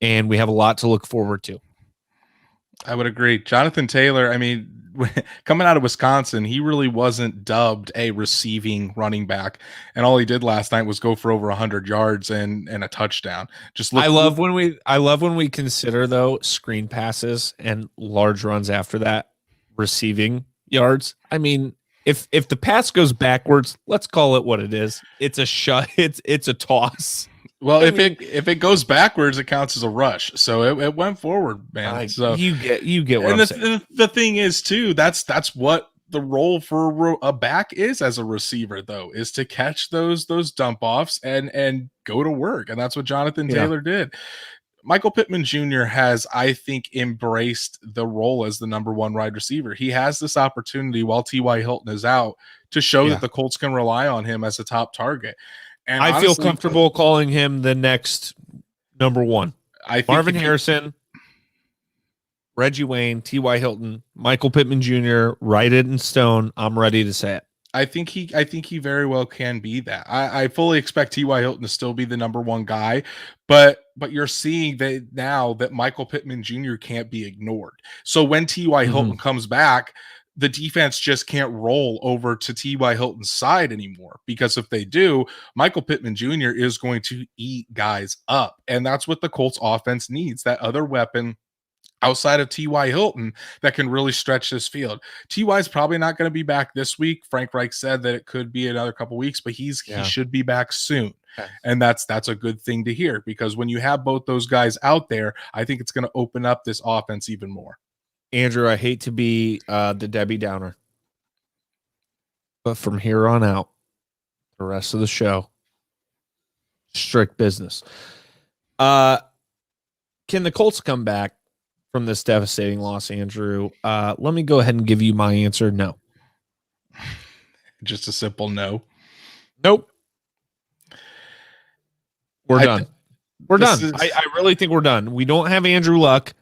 S1: and we have a lot to look forward to.
S2: I would agree. Jonathan Taylor, I mean, coming out of Wisconsin, he really wasn't dubbed a receiving running back. And all he did last night was go for over 100 yards and a touchdown. I love when we consider, though, screen passes and large runs after that receiving yards. I mean,
S1: If the pass goes backwards, let's call it what it is. It's a shot. It's a toss.
S2: Well, if it goes backwards, it counts as a rush. So it went forward, man. So
S1: you get what
S2: and
S1: I'm saying.
S2: the thing is too, that's what the role for a back is as a receiver, though, is to catch those dump offs and go to work. And that's what Jonathan Taylor did. Michael Pittman Jr. has, I think, embraced the role as the number one wide receiver. He has this opportunity while T.Y. Hilton is out to show that the Colts can rely on him as a top target. And
S1: I feel comfortable calling him the next number one.
S2: I think
S1: Marvin Harrison, Reggie Wayne, T.Y. Hilton, Michael Pittman Jr., write it in stone. I'm ready to say it.
S2: I think he very well can be that. I fully expect T.Y. Hilton to still be the number one guy, but you're seeing that now that Michael Pittman Jr. can't be ignored. So when T.Y. Hilton comes back, the defense just can't roll over to T.Y. Hilton's side anymore, because if they do, Michael Pittman Jr. is going to eat guys up. And that's what the Colts offense needs, that other weapon outside of T.Y. Hilton that can really stretch this field. T.Y. is probably not going to be back this week. Frank Reich said that it could be another couple weeks, but he should be back soon. Okay. And that's a good thing to hear, because when you have both those guys out there, I think it's going to open up this offense even more.
S1: Andrew, I hate to be the Debbie Downer, but from here on out, the rest of the show, strict business. Can the Colts come back from this devastating loss, Andrew? Let me go ahead and give you my answer. No.
S2: Just a simple no.
S1: Nope. We're done. We're done. I really think we're done. We don't have Andrew Luck,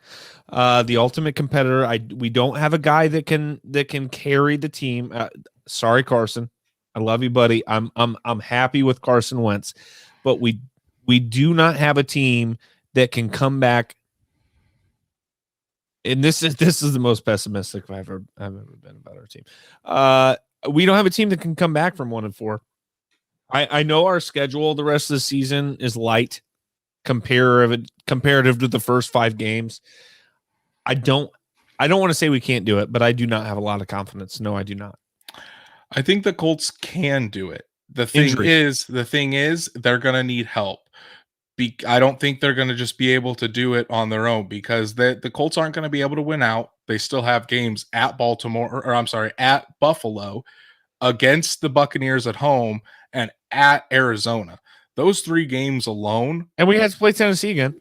S1: the ultimate competitor. We don't have a guy that can carry the team. Sorry, Carson. I love you, buddy. I'm happy with Carson Wentz, but we do not have a team that can come back. And this is the most pessimistic I've ever been about our team. We don't have a team that can come back from 1-4. I know our schedule the rest of the season is light comparative to the first 5 games. I don't want to say we can't do it, but I do not have a lot of confidence. No, I do not.
S2: I think the Colts can do it. The thing is they're going to need help. I don't think they're going to just be able to do it on their own, because the Colts aren't going to be able to win out. They still have games at at Buffalo, against the Buccaneers at home, and at Arizona. Those 3 games alone.
S1: And we have to play Tennessee again.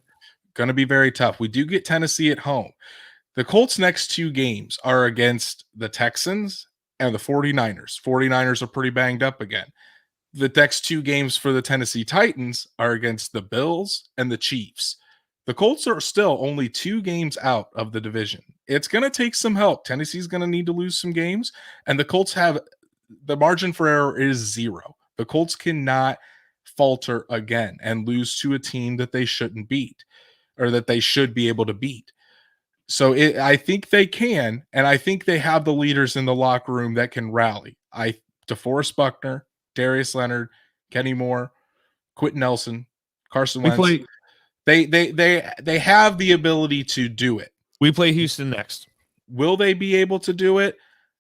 S2: Going to be very tough. We do get Tennessee at home. The Colts' next 2 games are against the Texans and the 49ers. 49ers are pretty banged up again. The next 2 games for the Tennessee Titans are against the Bills and the Chiefs. The Colts are still only 2 games out of the division. It's going to take some help. Tennessee's going to need to lose some games, and the Colts have the margin for error is 0. The Colts cannot falter again and lose to a team that they shouldn't beat, or that they should be able to beat. So I think they can, and I think they have the leaders in the locker room that can rally. DeForest Buckner, Darius Leonard, Kenny Moore, Quentin Nelson, Carson Wentz. They have the ability to do it.
S1: We play Houston next.
S2: Will they be able to do it?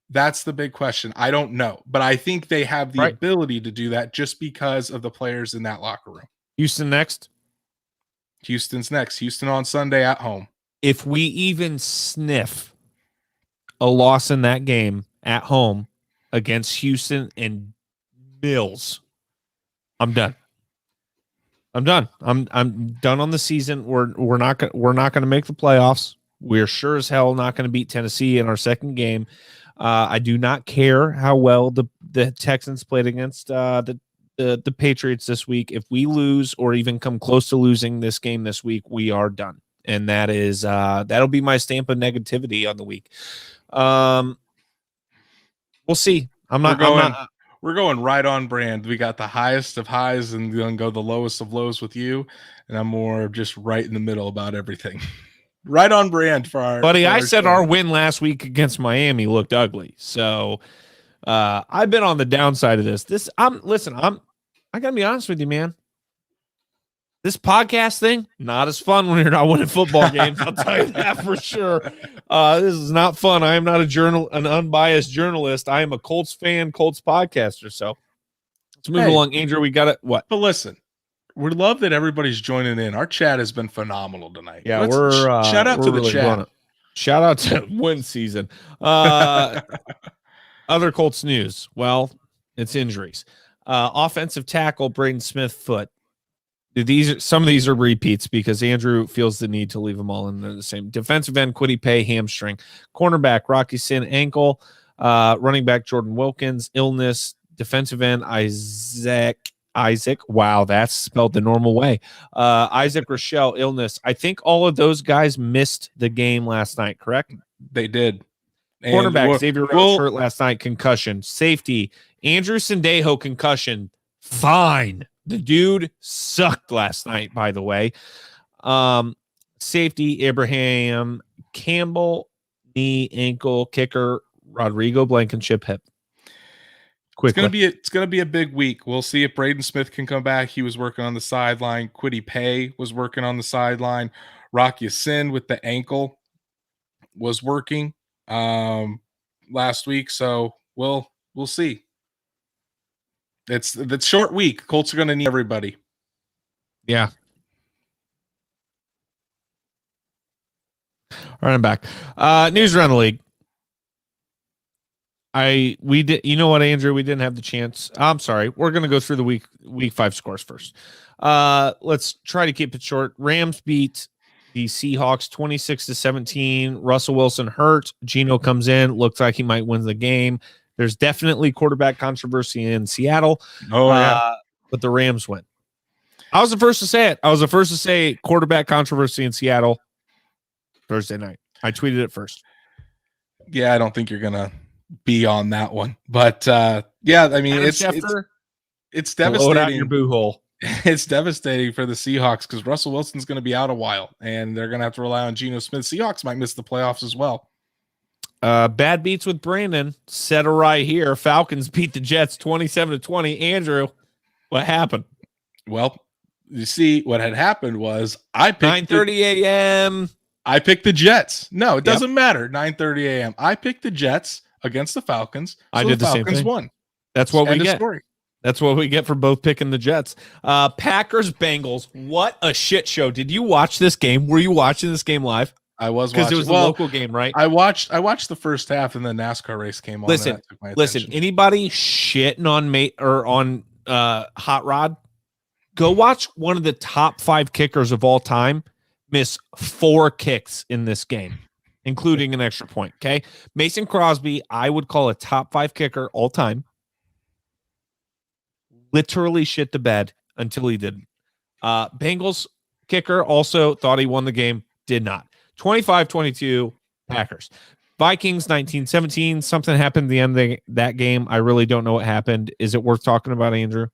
S2: That's the big question. I don't know, but I think they have the ability to do that just because of the players in that locker room.
S1: Houston next.
S2: Houston's next. Houston on Sunday at home.
S1: If we even sniff a loss in that game at home against Houston and Bills, I'm done. I'm done on the season. We're not going to make the playoffs. We're sure as hell not going to beat Tennessee in our second game. I do not care how well the Texans played against the Patriots this week. If we lose or even come close to losing this game this week, we are done. And that is that'll be my stamp of negativity on the week. We'll see.
S2: We're going right on brand. We got the highest of highs and going to go the lowest of lows with you. And I'm more just right in the middle about everything. Right on brand for our
S1: buddy. I said
S2: show.
S1: Our win last week against Miami looked ugly. So I've been on the downside of this. I gotta be honest with you, man. This podcast thing, not as fun when you're not winning football games. I'll tell you that for sure. This is not fun. I am not an unbiased journalist. I am a Colts fan, Colts podcaster. So let's move along. Andrew, we got it. What?
S2: But listen, we love that everybody's joining in. Our chat has been phenomenal tonight.
S1: Yeah,
S2: shout out to the chat.
S1: Shout out to win season. Other Colts news. Well, it's injuries. Offensive tackle Braden Smith foot. Some of these are repeats because Andrew feels the need to leave them all in the same. Defensive end Kwity Paye hamstring, cornerback Rocky Sin ankle, running back Jordan Wilkins illness, defensive end Isaac. Wow, that's spelled the normal way. Isaac Rochelle illness. I think all of those guys missed the game last night. Correct?
S2: They did.
S1: Cornerback Xavier Rhodes hurt last night, concussion. Safety Andrew Sendejo concussion. Fine. The dude sucked last night, by the way. Safety, Abraham Campbell, knee, ankle, kicker, Rodrigo Blankenship, hip. Quickly.
S2: It's gonna be a big week. We'll see if Braden Smith can come back. He was working on the sideline. Kwity Paye was working on the sideline. Rocky Sin with the ankle was working last week. So we'll see. It's short week. Colts are going to need everybody.
S1: Yeah. All right, I'm back. News around the league. We did. You know what, Andrew? We didn't have the chance. I'm sorry. We're going to go through the week 5 scores first. Let's try to keep it short. Rams beat the Seahawks 26-17. Russell Wilson hurt. Geno comes in. Looks like he might win the game. There's definitely quarterback controversy in Seattle. But the Rams win. I was the first to say it. I was the first to say quarterback controversy in Seattle Thursday night. I tweeted it first.
S2: Yeah, I don't think you're going to be on that one. But, yeah, I mean, it's devastating.
S1: Load out your boo hole.
S2: It's devastating for the Seahawks because Russell Wilson's going to be out a while, and they're going to have to rely on Geno Smith. Seahawks might miss the playoffs as well.
S1: Bad beats with Brandon. Set a right here. Falcons beat the Jets 27-20. Andrew, what happened?
S2: Well, you see, what had happened was I picked
S1: 9:30 a.m.
S2: I picked the Jets. No, it doesn't matter. 9:30 a.m. I picked the Jets against the Falcons.
S1: I did the same thing.
S2: Won.
S1: That's what we get.
S2: Story.
S1: That's what we get for both picking the Jets. Packers Bengals. What a shit show! Did you watch this game? Were you watching this game live?
S2: I was
S1: because it was a local game, right?
S2: I watched the first half, and the NASCAR race came on.
S1: Listen. Anybody shitting on Hot Rod? Go watch one of the top 5 kickers of all time miss 4 kicks in this game, including an extra point. Okay, Mason Crosby, I would call a top 5 kicker all time. Literally shit the bed until he didn't. Bengals kicker also thought he won the game, did not. 25-22 Packers. Vikings 19-17. Something happened at the end of that game. I really don't know what happened. Is it worth talking about, Andrew?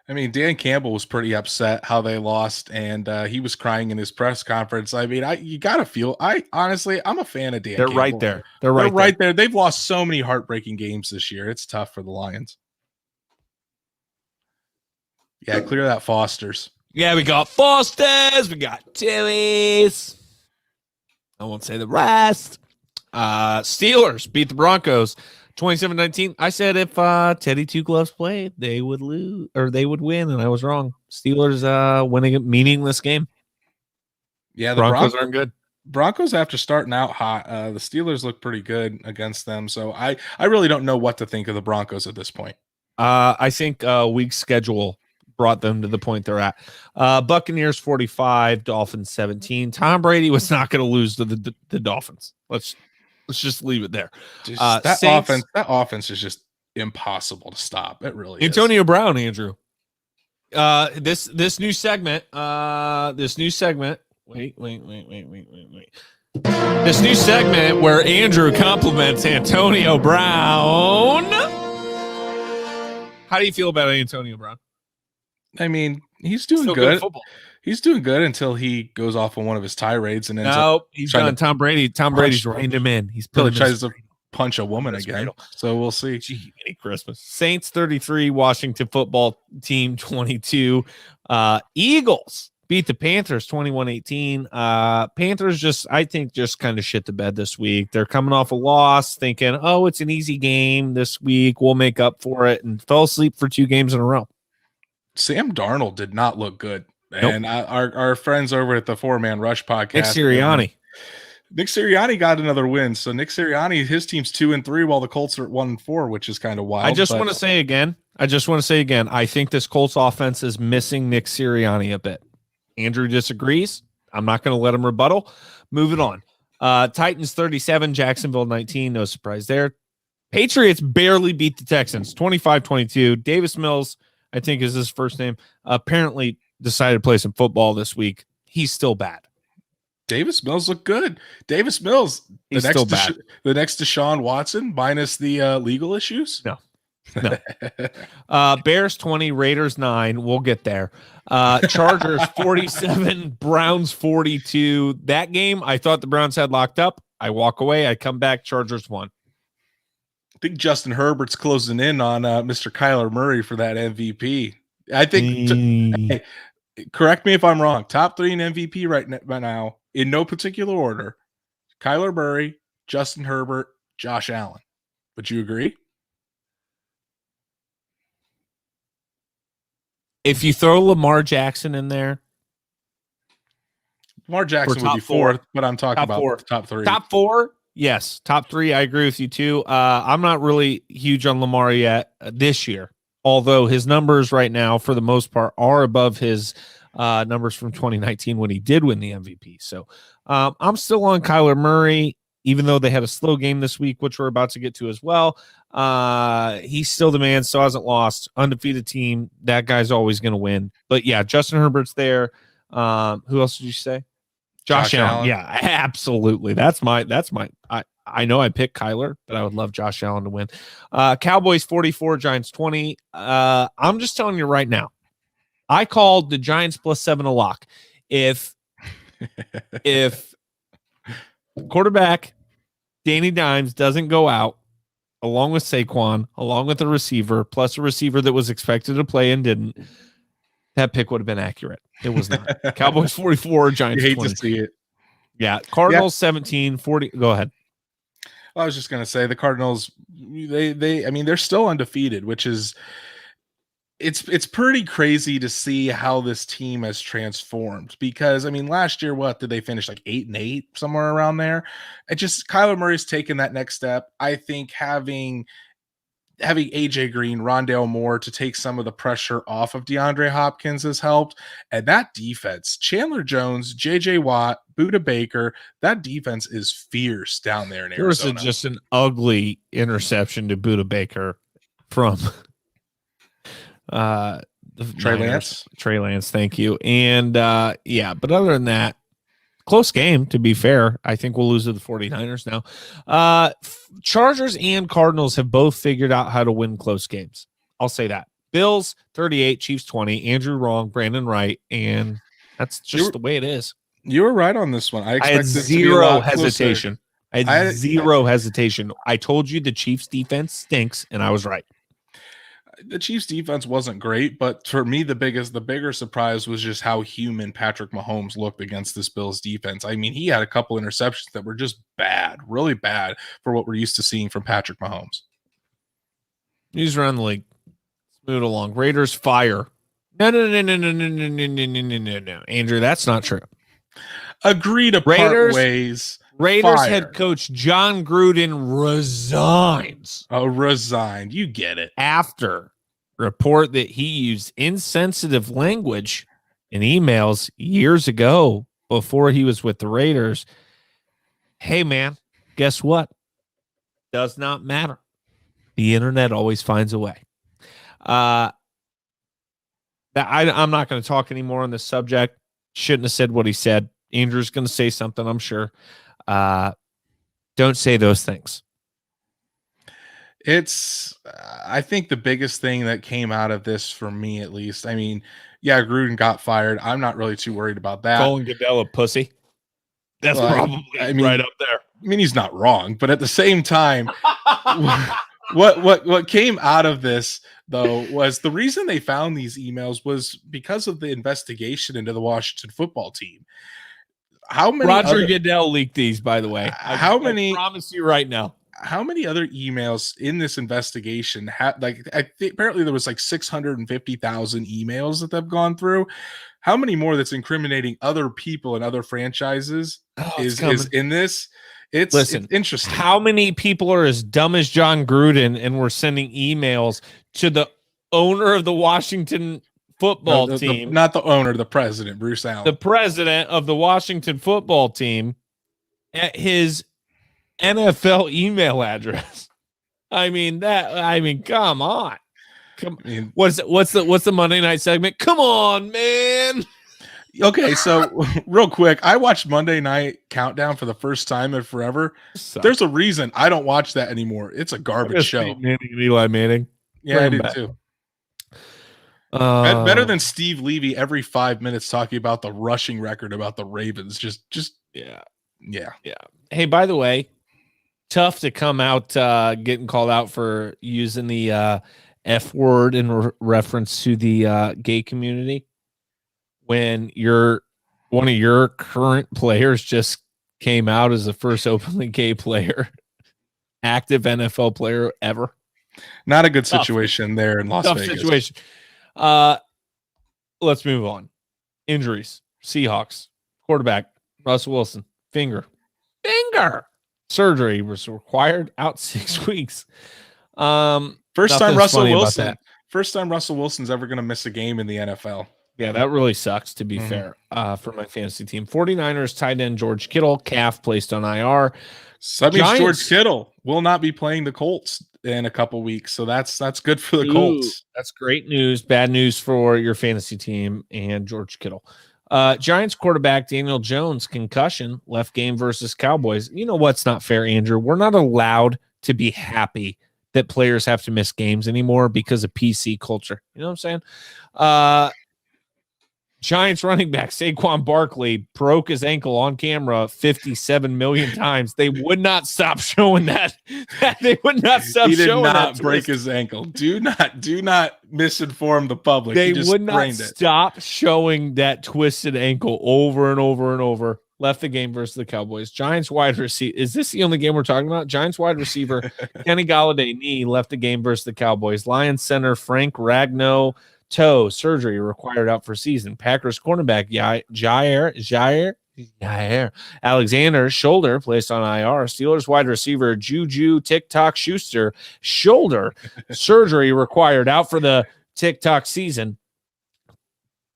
S2: I mean, Dan Campbell was pretty upset how they lost, and he was crying in his press conference. I mean, you got to feel. Honestly, I'm a fan of Dan Campbell.
S1: Right there. They're
S2: right there. They've lost so many heartbreaking games this year. It's tough for the Lions. Yeah, clear that Foster's.
S1: Yeah, we got Foster's. We got Tilly's. I won't say the rest. Steelers beat the Broncos 27-19. I said if Teddy Two Gloves played, they would lose or they would win, and I was wrong. Steelers winning a meaningless game.
S2: Yeah, the
S1: Broncos aren't good.
S2: Broncos, after starting out hot, the Steelers look pretty good against them. So I really don't know what to think of the Broncos at this point.
S1: I think weak schedule brought them to the point they're at. Buccaneers 45, Dolphins 17. Tom Brady was not going to lose to the Dolphins. Let's just leave it there.
S2: That offense is just impossible to stop. It really
S1: Antonio Brown, Andrew. This new segment. This new segment. Wait. This new segment where Andrew compliments Antonio Brown. How do you feel about Antonio Brown?
S2: I mean, he's doing good. He's doing good until he goes off on one of his tirades and
S1: he's done. Tom Brady's reined him in. He's
S2: really tries to punch a woman again. So we'll see.
S1: Merry Christmas. Saints 33, Washington football team 22. Eagles beat the Panthers 21-18. Panthers I think just kind of shit the bed this week. They're coming off a loss, thinking, oh, it's an easy game this week. We'll make up for it, and fell asleep for 2 games in a row.
S2: Sam Darnold did not look good.
S1: Nope.
S2: And our friends over at the 4-Man Rush podcast,
S1: Nick
S2: Nick Sirianni got another win. So Nick Sirianni, his team's 2-3, while the Colts are at 1-4, which is kind of wild.
S1: I just want to say again, I think this Colts offense is missing Nick Sirianni a bit. Andrew disagrees. I'm not going to let him rebuttal. Moving on. Titans 37, Jacksonville 19. No surprise there. Patriots barely beat the Texans 25-22. Davis Mills, I think is his first name, apparently decided to play some football this week. He's still bad.
S2: Davis Mills looked good. Davis Mills,
S1: he's still bad.
S2: The next Deshaun Watson, minus the legal issues?
S1: No. Bears 20, Raiders 9. We'll get there. Chargers 47, Browns 42. That game, I thought the Browns had locked up. I walk away. I come back. Chargers won.
S2: I think Justin Herbert's closing in on Mr. Kyler Murray for that MVP. I think, hey, correct me if I'm wrong, top 3 in MVP right now, in no particular order: Kyler Murray, Justin Herbert, Josh Allen. Would you agree?
S1: If you throw Lamar Jackson in there,
S2: Lamar Jackson would be 4th, but I'm talking about top 3.
S1: Top 4? Yes. Top 3, I agree with you too. I'm not really huge on Lamar yet this year, although his numbers right now, for the most part, are above his numbers from 2019 when he did win the MVP. So I'm still on Kyler Murray, even though they had a slow game this week, which we're about to get to as well. He's still the man, still hasn't lost, undefeated team. That guy's always going to win. But yeah, Justin Herbert's there. Who else did you say? Josh Allen. Yeah, absolutely. I know I picked Kyler, but I would love Josh Allen to win. Cowboys 44, Giants 20. I'm just telling you right now, I called the Giants +7 a lock. If quarterback Danny Dimes doesn't go out, along with Saquon, along with a receiver, plus a receiver that was expected to play and didn't, that pick would have been accurate. It was not. Cowboys 44, Giants 20.
S2: To see it.
S1: Yeah, Cardinals 17, 40. Go ahead.
S2: I was just going to say the Cardinals, they're still undefeated, which is, it's pretty crazy to see how this team has transformed, because last year, what did they finish, like 8-8, somewhere around there? It just, Kyler Murray's taken that next step. I think having AJ Green, Rondale Moore to take some of the pressure off of DeAndre Hopkins has helped. And that defense, Chandler Jones, JJ Watt, Budda Baker, that defense is fierce down there in Arizona.
S1: There's just an ugly interception to Budda Baker from
S2: Trey Lance.
S1: Thank you. And but other than that, close game, to be fair. I think we'll lose to the 49ers now. Chargers and Cardinals have both figured out how to win close games. I'll say that. Bills 38, Chiefs 20, Andrew wrong, Brandon right, and that's just the way it is.
S2: You were right on this one. I
S1: had zero hesitation. I had zero hesitation. I told you the Chiefs defense stinks, and I was right.
S2: The Chiefs defense wasn't great, but for me, the bigger surprise was just how human Patrick Mahomes looked against this Bills defense. He had a couple interceptions that were just bad, really bad for what we're used to seeing from Patrick Mahomes.
S1: He's around the league. Let's move it along. Raiders fire. No. Andrew, that's not true.
S2: Agreed to part ways.
S1: Raiders head coach John Gruden resigns.
S2: Oh, resigned. You get it.
S1: After report that he used insensitive language in emails years ago before he was with the Raiders. Hey, man, guess what? Does not matter. The internet always finds a way. I'm not going to talk anymore on this subject. Shouldn't have said what he said. Andrew's going to say something, I'm sure. Don't say those things.
S2: I think the biggest thing that came out of this, for me at least, Gruden got fired. I'm not really too worried about that.
S1: Calling Goodell a pussy. That's probably right up there.
S2: He's not wrong, but at the same time, What came out of this though was the reason they found these emails was because of the investigation into the Washington football team. How many
S1: Roger Goodell leaked these, by the way.
S2: How
S1: I
S2: many?
S1: promise you right now.
S2: How many other emails in this investigation apparently there was like 650,000 emails that they've gone through. How many more that's incriminating other people and other franchises is in this? It's interesting.
S1: How many people are as dumb as John Gruden and were sending emails to the owner of the Washington football team?
S2: Not the owner, the president, Bruce Allen.
S1: The president of the Washington football team at his NFL email address. I mean, come on. What's the Monday night segment? Come on, man.
S2: Okay, so real quick, I watched Monday Night Countdown for the first time in forever. There's a reason I don't watch that anymore. It's a garbage show.
S1: Manning and Eli Manning.
S2: Yeah, I do too. Better than Steve Levy every 5 minutes talking about the rushing record about the Ravens. Just
S1: yeah.
S2: Hey,
S1: by the way, tough to come out getting called out for using the F word in reference to the gay community when one of your current players just came out as the first openly gay player, active NFL player ever.
S2: Not a good situation there in Las Vegas.
S1: Situation. Let's move on. Injuries. Seahawks. Quarterback. Russell Wilson. Finger. Surgery was required, out 6 weeks.
S2: First time Russell Wilson's ever going to miss a game in the NFL.
S1: Yeah, that really sucks, to be fair, for my fantasy team. 49ers tight end George Kittle, calf placed on IR.
S2: So that means George Kittle will not be playing the Colts in a couple weeks. So that's good for the Colts.
S1: That's great news. Bad news for your fantasy team and George Kittle. Giants quarterback Daniel Jones, concussion, left game versus Cowboys. You know what's not fair, Andrew? We're not allowed to be happy that players have to miss games anymore because of PC culture. You know what I'm saying? Giants running back Saquon Barkley broke his ankle on camera 57 million times. They would not stop showing that. They would not stop showing that. He did not
S2: break his ankle. Do not misinform the public.
S1: They would not stop showing that twisted ankle over and over and over. Left the game versus the Cowboys. Giants wide receiver. Is this the only game we're talking about? Giants wide receiver Kenny Golladay knee left the game versus the Cowboys. Lions center Frank Ragnow toe surgery required out for season. Packers cornerback Jair Alexander shoulder placed on IR. Steelers wide receiver Juju TikTok Schuster shoulder surgery required out for the TikTok season.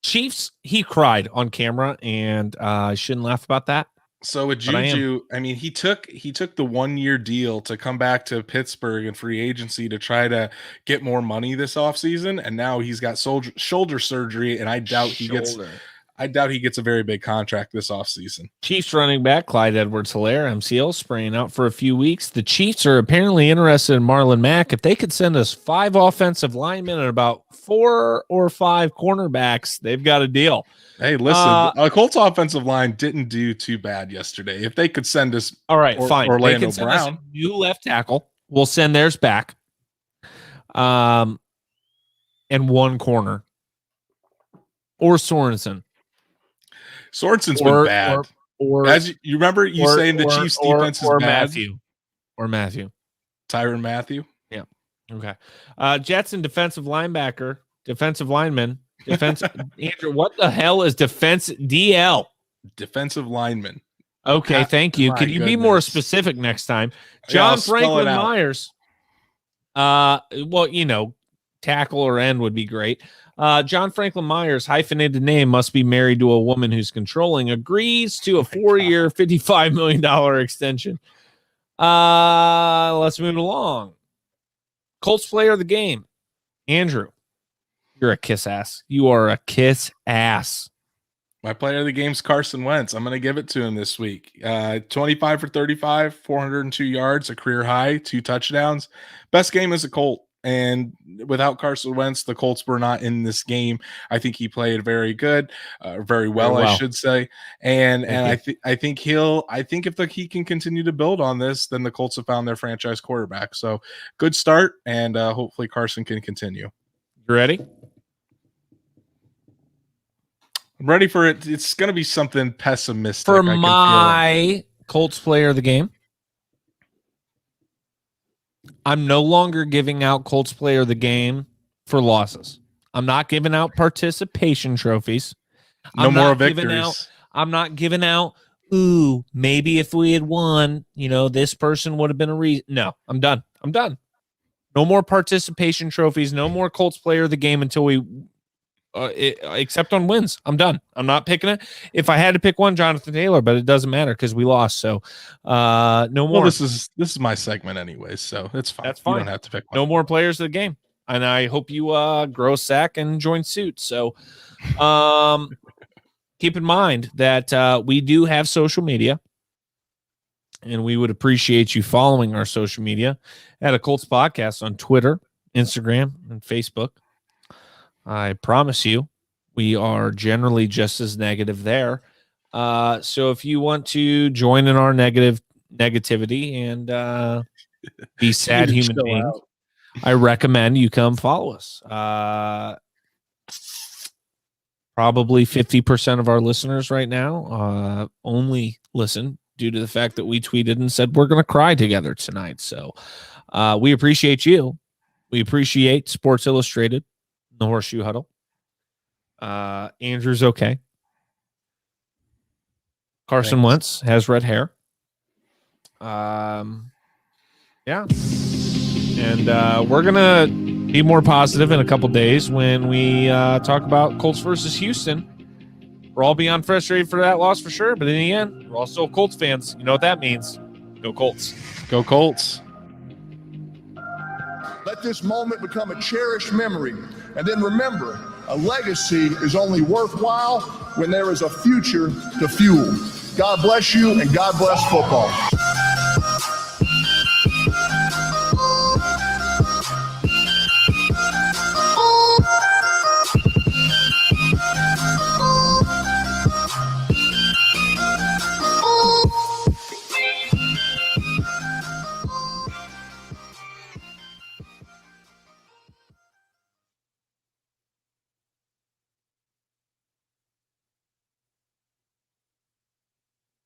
S1: Chiefs, he cried on camera, and I shouldn't laugh about that.
S2: So with Juju, I mean, he took the 1 year deal to come back to Pittsburgh and free agency to try to get more money this offseason, and now he's got shoulder surgery, and I doubt he gets a very big contract this offseason.
S1: Chiefs running back Clyde Edwards-Helaire, MCL, spraying out for a few weeks. The Chiefs are apparently interested in Marlon Mack. If they could send us 5 offensive linemen and about 4 or 5 cornerbacks, they've got a deal.
S2: Hey, listen, Colts offensive line didn't do too bad yesterday. If they could send us
S1: fine.
S2: Orlando
S1: they can send
S2: Brown.
S1: Us a new left tackle. We'll send theirs back. And one corner. Or Sorensen.
S2: Sorensen's been bad. As you remember saying the Chiefs defense is bad.
S1: Matthew.
S2: Tyrann Mathieu.
S1: Yeah. Okay. Jetson defensive lineman. Andrew, what the hell is defense DL?
S2: Defensive lineman.
S1: Okay, thank you. Can you be more specific next time? John Franklin Myers. Tackle or end would be great. John Franklin Myers, hyphenated name, must be married to a woman who's controlling, agrees to a 4-year, $55 million extension. Let's move along. Colts player of the game, Andrew. You're a kiss ass. You are a kiss ass.
S2: My player of the game's Carson Wentz. I'm going to give it to him this week. 25 for 35, 402 yards, a career high, 2 touchdowns. Best game as a Colt. and without Carson Wentz, the Colts were not in this game. I think he played very good, very well, I should say. And I think if he can continue to build on this, then the Colts have found their franchise quarterback. So good start, and hopefully Carson can continue.
S1: You ready?
S2: I'm ready for it. It's going to be something pessimistic.
S1: For my Colts player of the game, I'm no longer giving out Colts player of the game for losses. I'm not giving out participation trophies.
S2: No more victories.
S1: I'm not giving out, ooh, maybe if we had won, this person would have been a reason. No, I'm done. No more participation trophies. No more Colts player of the game until we except on wins. I'm done. I'm not picking it. If I had to pick one, Jonathan Taylor, but it doesn't matter because we lost. So no more.
S2: Well, this is my segment anyways, so it's fine.
S1: That's fine.
S2: You don't have to pick one.
S1: No more players of the game. And I hope you grow a sack and join suit. So keep in mind that we do have social media, and we would appreciate you following our social media at a Colts Podcast on Twitter, Instagram, and Facebook. I promise you, we are generally just as negative there. So if you want to join in our negativity and be sad human beings, I recommend you come follow us. Probably 50% of our listeners right now only listen due to the fact that we tweeted and said we're going to cry together tonight. So we appreciate you. We appreciate Sports Illustrated, the Horseshoe Huddle. Andrew's okay. Carson Wentz has red hair. Yeah. And we're going to be more positive in a couple days when we talk about Colts versus Houston. We're all beyond frustrated for that loss for sure, but in the end, we're all still Colts fans. You know what that means. Go Colts.
S2: Go Colts.
S3: Let this moment become a cherished memory. And then remember, a legacy is only worthwhile when there is a future to fuel. God bless you, and God bless football.